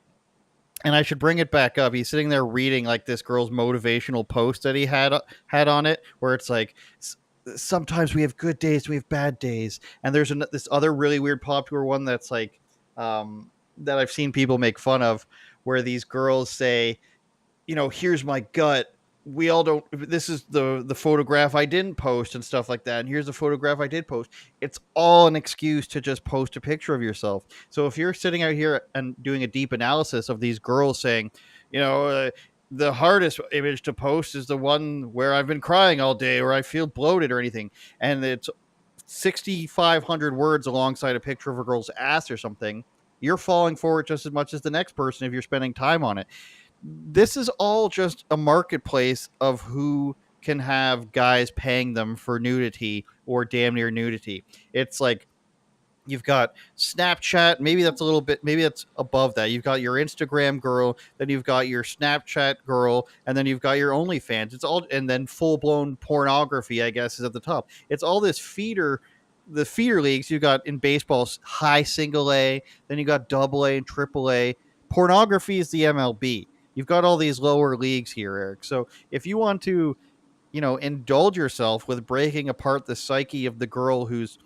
and I should bring it back up. He's sitting there reading like this girl's motivational post that he had on it, where it's like, sometimes we have good days, we have bad days, and there's this other really weird popular one that's like, that I've seen people make fun of, where these girls say, here's my gut. We all don't. This is the photograph I didn't post and stuff like that. And here's the photograph I did post. It's all an excuse to just post a picture of yourself. So if you're sitting out here and doing a deep analysis of these girls saying, the hardest image to post is the one where I've been crying all day or I feel bloated or anything, and it's 6,500 words alongside a picture of a girl's ass or something, you're falling for it just as much as the next person if you're spending time on it. This is all just a marketplace of who can have guys paying them for nudity or damn near nudity. It's like, you've got Snapchat. Maybe that's above that. You've got your Instagram girl, then you've got your Snapchat girl, and then you've got your OnlyFans. It's all, and then full blown pornography, I guess, is at the top. It's all this the feeder leagues. You've got in baseball high single A, then you got double A and triple A. Pornography is the MLB. You've got all these lower leagues here, Eric. So if you want to, indulge yourself with breaking apart the psyche of the girl who's,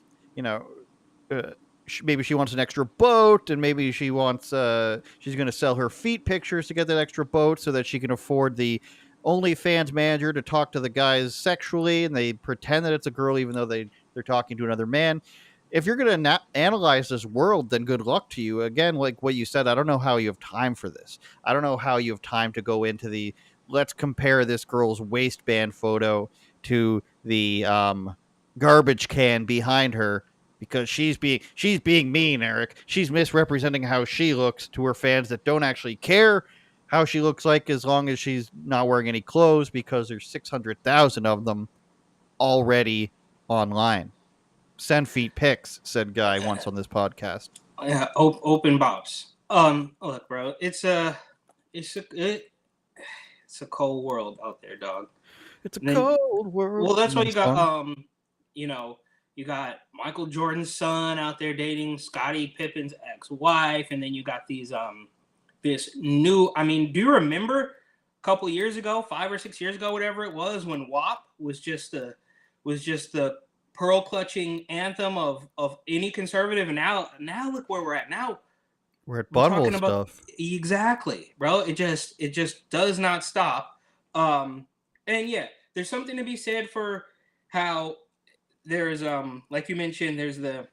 maybe she wants an extra boat, and maybe she wants she's going to sell her feet pictures to get that extra boat so that she can afford the OnlyFans manager to talk to the guys sexually, and they pretend that it's a girl even though they're talking to another man. If you're going to analyze this world, then good luck to you. Again, like what you said, I don't know how you have time for this. I don't know how you have time to go into let's compare this girl's waistband photo to the garbage can behind her, because she's being mean, Eric. She's misrepresenting how she looks to her fans that don't actually care how she looks like, as long as she's not wearing any clothes, because there's 600,000 of them already online. Send feet pics, said guy once on this podcast. Yeah, open bops. Look, bro, it's a cold world out there, dog. It's a cold world. Well, that's why you got you got Michael Jordan's son out there dating Scottie Pippen's ex-wife, and then you got these this new. I mean, do you remember a couple years ago, 5 or 6 years ago, whatever it was, when WAP was just the pearl clutching anthem of any conservative, and now look where we're at now. We're at butthole stuff. Exactly, bro. It just does not stop. And yeah, there's something to be said for how there's like you mentioned, there's the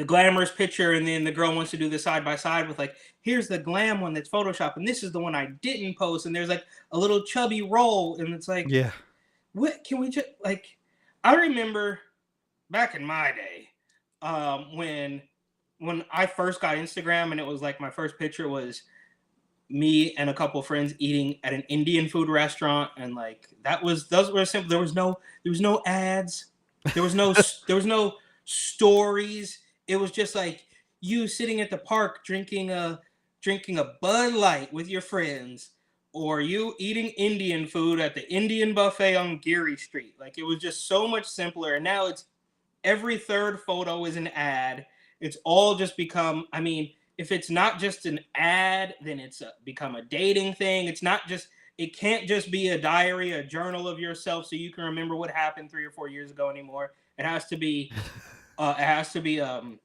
glamorous picture, and then the girl wants to do the side by side with like, here's the glam one that's Photoshop, and this is the one I didn't post, and there's like a little chubby roll, and it's like, yeah, what can we just like? I remember back in my day, when I first got Instagram, and it was like my first picture was me and a couple of friends eating at an Indian food restaurant, and like those were simple. There was no ads, there was no stories. It was just like you sitting at the park drinking a Bud Light with your friends, or you eating Indian food at the Indian buffet on Geary Street. Like, it was just so much simpler. And now it's every third photo is an ad. It's all just become, I mean, if it's not just an ad, then it's become a dating thing. It can't just be a diary, a journal of yourself so you can remember what happened 3 or 4 years ago anymore. It has to be, and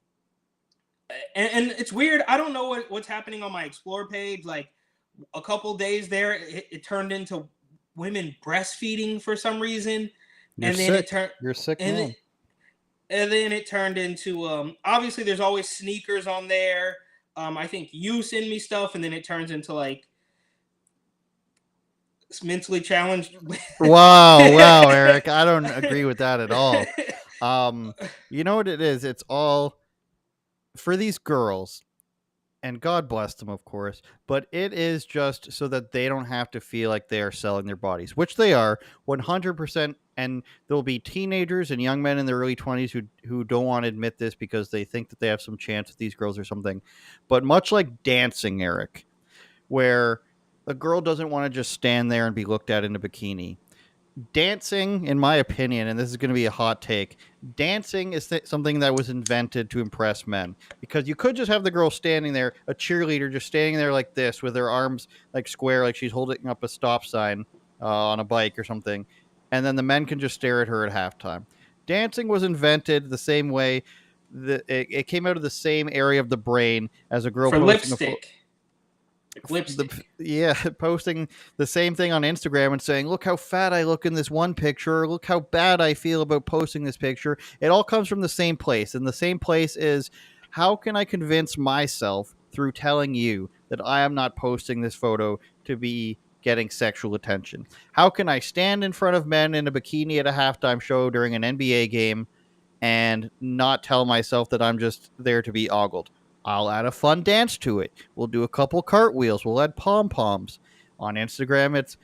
it's weird. I don't know what's happening on my Explore page. Like, a couple days there, it turned into women breastfeeding for some reason. You're sick. And then it turned into, obviously there's always sneakers on there. I think you send me stuff, and then it turns into like mentally challenged. Wow, Eric. I don't agree with that at all. You know what it is? It's all for these girls. and God bless them, of course, but it is just so that they don't have to feel like they are selling their bodies, which they are 100%. And there'll be teenagers and young men in their early 20s who don't want to admit this because they think that they have some chance with these girls or something. But much like dancing, Eric, where a girl doesn't want to just stand there and be looked at in a bikini. Dancing, in my opinion, and this is going to be a hot take, dancing is something that was invented to impress men, because you could just have the girl standing there, a cheerleader just standing there like this with her arms like square, like she's holding up a stop sign on a bike or something, and then the men can just stare at her at halftime. Dancing was invented the same way. It came out of the same area of the brain as a girl For posting lipstick. Lipstick. posting the same thing on Instagram and saying, look how fat I look in this one picture, look how bad I feel about posting this picture. It all comes from the same place, and the same place is, how can I convince myself through telling you that I am not posting this photo to be getting sexual attention? How can I stand in front of men in a bikini at a halftime show during an NBA game and not tell myself that I'm just there to be ogled? I'll add a fun dance to it. We'll do a couple cartwheels. We'll add pom-poms. On Instagram, it's,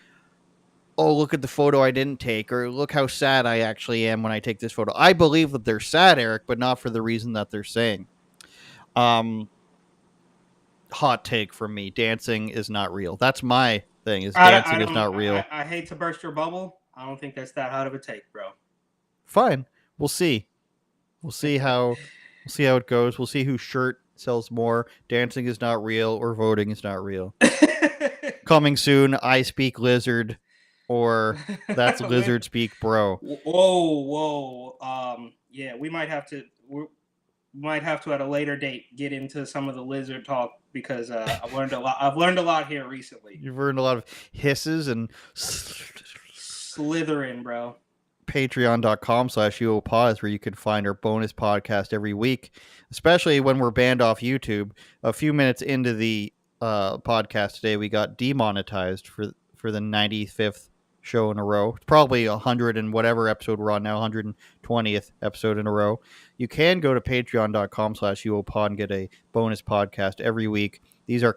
oh, look at the photo I didn't take, or look how sad I actually am when I take this photo. I believe that they're sad, Eric, but not for the reason that they're saying. Hot take from me. Dancing is not real. That's my thing, is dancing is not real. I hate to burst your bubble. I don't think that's that hot of a take, bro. Fine. We'll see. We'll see how it goes. We'll see whose shirt sells more. Dancing is not real, or voting is not real. Coming soon, I speak lizard, or that's lizard speak bro. Whoa. Yeah, we might have to at a later date get into some of the lizard talk, because I've learned a lot. I've learned a lot here recently. You've learned a lot of hisses and slithering, bro. Patreon.com/UOPod is where you can find our bonus podcast every week, especially when we're banned off YouTube. A few minutes into the podcast today, we got demonetized for the 95th show in a row. It's probably 100 and whatever episode we're on now, 120th episode in a row. You can go to patreon.com/UOPod and get a bonus podcast every week. These are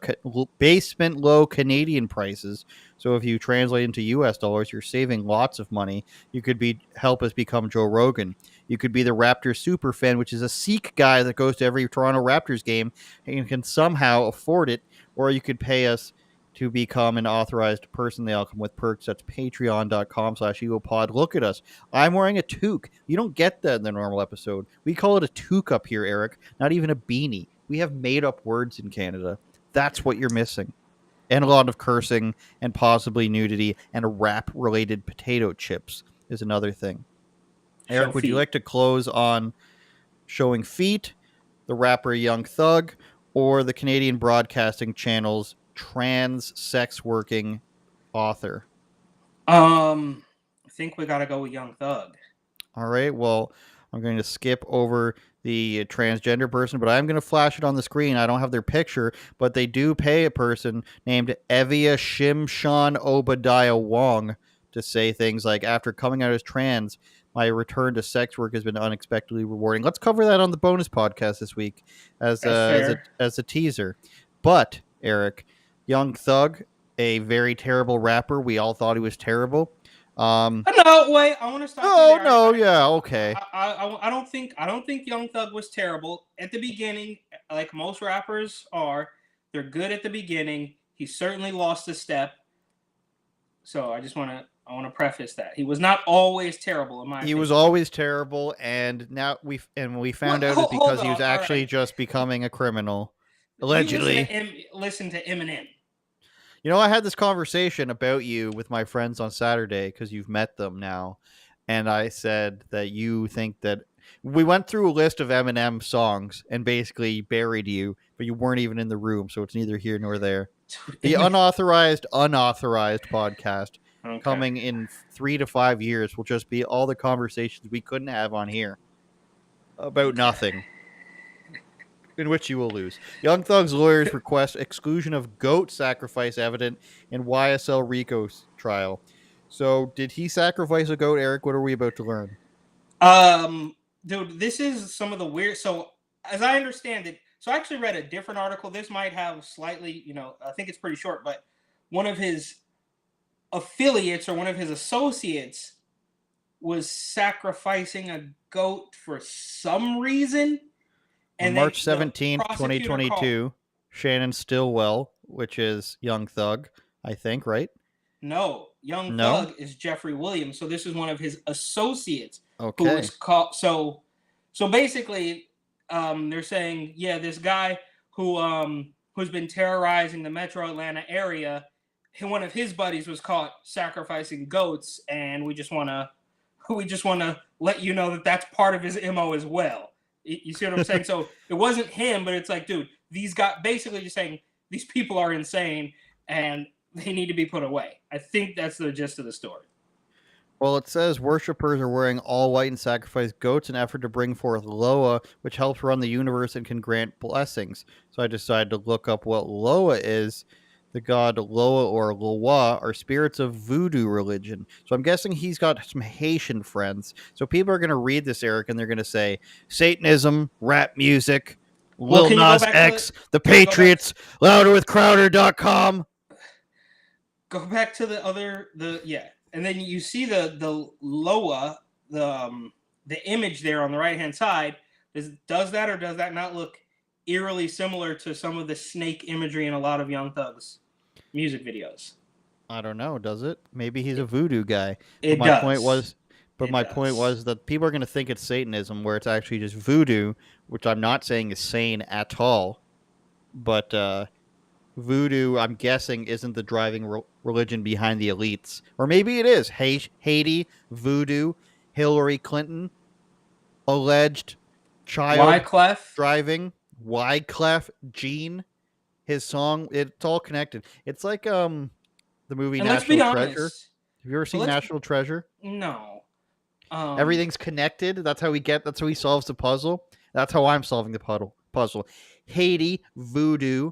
basement low Canadian prices. So if you translate into US dollars, you're saving lots of money. You could help us become Joe Rogan. You could be the Raptors super fan, which is a Sikh guy that goes to every Toronto Raptors game and can somehow afford it. Or you could pay us to become an authorized person. They all come with perks. That's patreon.com/UOPod. Look at us. I'm wearing a toque. You don't get that in the normal episode. We call it a toque up here, Eric. Not even a beanie. We have made up words in Canada. That's what you're missing. And a lot of cursing and possibly nudity and rap-related potato chips is another thing. Eric, would you like to close on showing feet, the rapper Young Thug, or the Canadian Broadcasting Channel's trans sex working author? I think we got to go with Young Thug. All right. Well, I'm going to skip over the transgender person, but I'm going to flash it on the screen. I don't have their picture, but they do pay a person named Evia Shimshan Obadiah Wong to say things like, after coming out as trans, my return to sex work has been unexpectedly rewarding. Let's cover that on the bonus podcast this week as a teaser. But, Eric, Young Thug, a very terrible rapper. We all thought he was terrible. No, wait. I want to stop. Okay. I don't think Young Thug was terrible at the beginning. Like most rappers are, they're good at the beginning. He certainly lost a step. So I want to preface that he was not always terrible. In my opinion, he was always terrible, and now we found out it's because he was actually just becoming a criminal, allegedly. Listen to Eminem. You know, I had this conversation about you with my friends on Saturday because you've met them now. And I said that you think that we went through a list of Eminem songs and basically buried you, but you weren't even in the room. So it's neither here nor there. The unauthorized podcast coming in 3 to 5 years will just be all the conversations we couldn't have on here about nothing. In which you will lose. Young Thug's lawyers request exclusion of goat sacrifice evidence in YSL Rico's trial. So, did he sacrifice a goat, Eric? What are we about to learn? Dude, this is some of the weird. So, as I understand it, So I actually read a different article. This might have slightly, I think it's pretty short, but one of his affiliates or one of his associates was sacrificing a goat for some reason. On And March the 17th, prosecutor 2022, Shannon Stillwell, which is Young Thug, I think, right? No, Young No? Thug is Jeffrey Williams. So this is one of his associates who Okay. was called. So basically, they're saying, yeah, this guy who's been terrorizing the Metro Atlanta area, one of his buddies was caught sacrificing goats, and we just want to let you know that that's part of his MO as well. You see what I'm saying? So it wasn't him, but it's like, dude, these guys basically just saying these people are insane and they need to be put away. I think that's the gist of the story. Well, it says worshippers are wearing all white and sacrifice goats in effort to bring forth Loa, which helps run the universe and can grant blessings. So I decided to look up what Loa is. The god Loa or Loa are spirits of voodoo religion. So I'm guessing he's got some Haitian friends. So people are going to read this, Eric, and they're going to say Satanism, rap music, Lil can you go Nas back to X, the can you go back- Patriots, louderwithcrowder.com. Go back to and then you see the Loa, the image there on the right hand side. Does that or does that not look eerily similar to some of the snake imagery in a lot of Young Thug's music videos? I don't know, does it? Maybe he's a voodoo guy. It my does. point was my point does. was that people are going to think it's Satanism, where it's actually just voodoo, which I'm not saying is sane at all. But voodoo, I'm guessing, isn't the driving religion behind the elites. Or maybe it is. Haiti, voodoo, Hillary Clinton, alleged child Wyclef. driving, Wyclef Jean, his song, it's all connected. It's like the movie And let's be National Treasure. honest. Have you ever seen National Treasure? No. Everything's connected. That's how he solves the puzzle. That's how I'm solving the puzzle. Haiti, voodoo,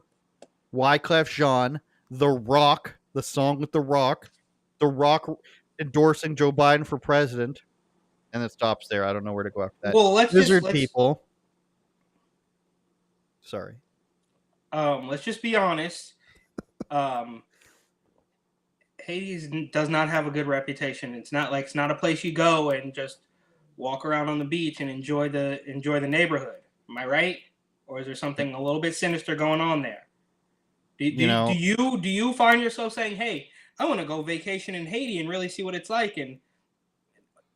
Wyclef Jean, The Rock, the song with The Rock endorsing Joe Biden for president, and it stops there. I don't know where to go after that. Well, Lizard people. Sorry. Let's just be honest. Haiti does not have a good reputation. It's not a place you go and just walk around on the beach and enjoy the neighborhood. Am I right? Or is there something a little bit sinister going on there? Do you find yourself saying, "Hey, I want to go vacation in Haiti and really see what it's like"? And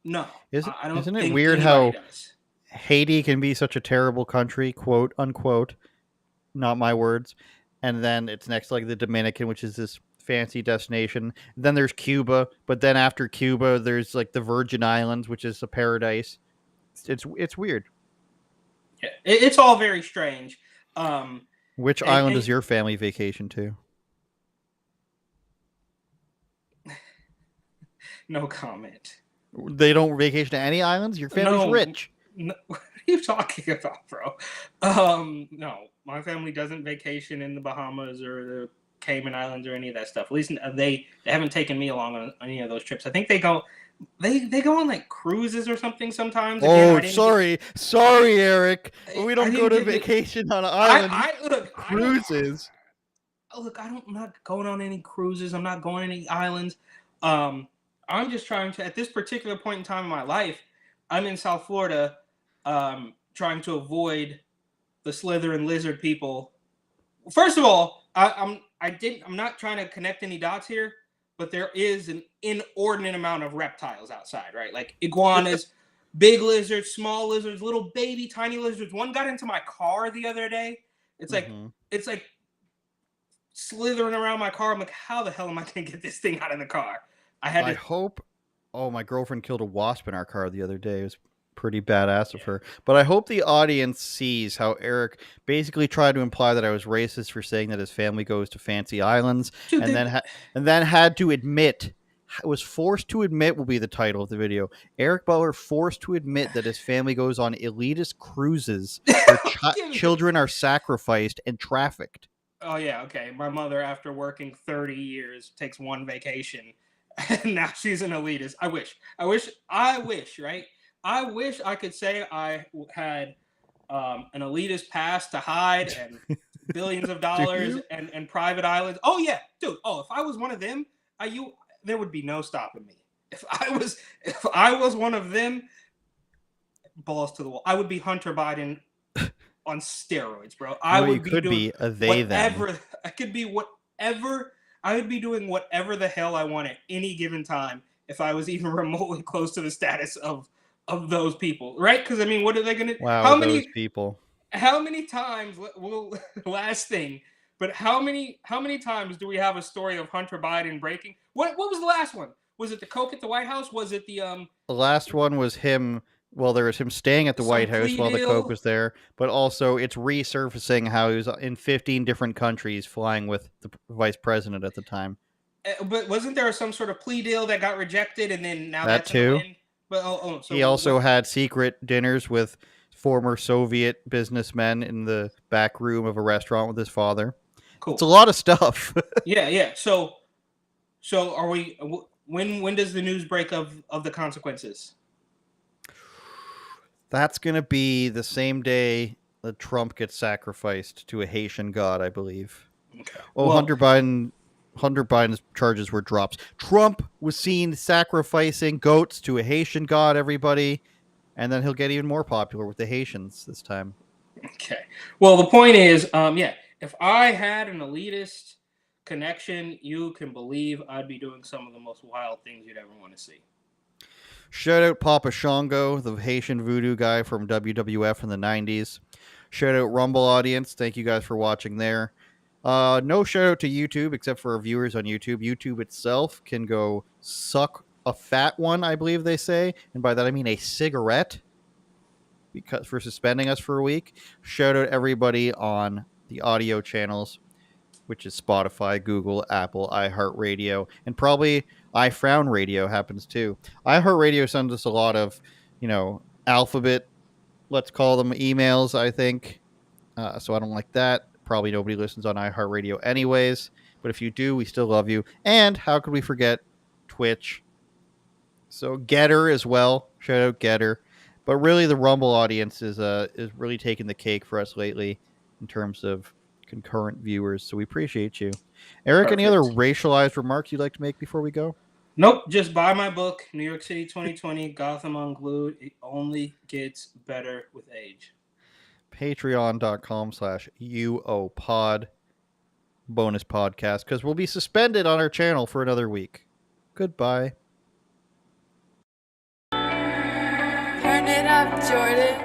no, I don't. Isn't it think weird how does. Haiti can be such a terrible country, quote unquote, not my words, and then it's next to like the Dominican, which is this fancy destination. Then there's Cuba, but then after Cuba, there's like the Virgin Islands, which is a paradise. It's weird. Yeah, it's all very strange. Which island is your family vacation to? No comment. They don't vacation to any islands? Your family's rich. No, what are you talking about, bro? No, my family doesn't vacation in the Bahamas or the Cayman Islands or any of that stuff. At least they haven't taken me along on any of those trips. I think they go on like cruises or something sometimes. Again, sorry, Eric. We don't go to vacation on an island. Cruises. I'm not going on any cruises. I'm not going on any islands. I'm just trying to, at this particular point in time in my life, I'm in South Florida, trying to avoid the Slytherin lizard people. First of all, I'm not trying to connect any dots here, but there is an inordinate amount of reptiles outside, right? Like iguanas, big lizards, small lizards, little baby tiny lizards. One got into my car the other day. It's like slithering around my car. I'm like, how the hell am I going to get this thing out of the car? My girlfriend killed a wasp in our car the other day. It was pretty badass of her. But I hope the audience sees how Eric basically tried to imply that I was racist for saying that his family goes to fancy islands, and then had to admit, was forced to admit, will be the title of the video. Eric Butler forced to admit that his family goes on elitist cruises where children are sacrificed and trafficked. Oh yeah, okay. My mother, after working 30 years, takes one vacation, and now she's an elitist. I wish, right? I wish I could say I had an elitist pass to hide and billions of Do dollars you? and private islands. Oh yeah, dude. Oh, if I was one of them, there would be no stopping me. If I was one of them, balls to the wall. I would be Hunter Biden on steroids, bro. I Well, you would be could doing be a they them. whatever. I could be whatever. I would be doing whatever the hell I want at any given time if I was even remotely close to the status of those people, right? Because I mean, what are they gonna? Wow, those people. How many times will last thing? But how many times do we have a story of Hunter Biden breaking? What was the last one? Was it the coke at the White House? Was it the The last one was him. Well, there was him staying at the some White House plea while the deal? coke was there, but also it's resurfacing how he was in 15 different countries flying with the vice president at the time. But wasn't there some sort of plea deal that got rejected, and then now That that's too. in the wind? But so He also had secret dinners with former Soviet businessmen in the back room of a restaurant with his father. cool. It's a lot of stuff. Yeah. So are we? When does the news break of the consequences? That's going to be the same day that Trump gets sacrificed to a Haitian god, I believe. Okay. Oh, Well, Hunter Biden's charges were dropped. Trump was seen sacrificing goats to a Haitian god, everybody. And then he'll get even more popular with the Haitians this time. Okay. Well, the point is, if I had an elitist connection, you can believe I'd be doing some of the most wild things you'd ever want to see. Shout out Papa Shango, the Haitian voodoo guy from WWF in the 90s. Shout out Rumble audience. Thank you guys for watching there. No shout out to YouTube, except for our viewers on YouTube. YouTube itself can go suck a fat one, I believe they say. And by that I mean a cigarette, because for suspending us for a week. Shout out everybody on the audio channels, which is Spotify, Google, Apple, iHeartRadio, and probably iFrown Radio happens too. iHeartRadio sends us a lot of, alphabet, let's call them emails, I think. So I don't like that. Probably nobody listens on iHeartRadio anyways. But if you do, we still love you. And how could we forget Twitch? So Getter as well. Shout out Getter. But really, the Rumble audience is really taking the cake for us lately in terms of concurrent viewers. So we appreciate you. Eric, any other racialized remarks you'd like to make before we go? Nope. Just buy my book, New York City 2020, Gotham Unglued. It only gets better with age. Patreon.com/UOPod bonus podcast, because we'll be suspended on our channel for another week. Goodbye. Turn it up, Jordan.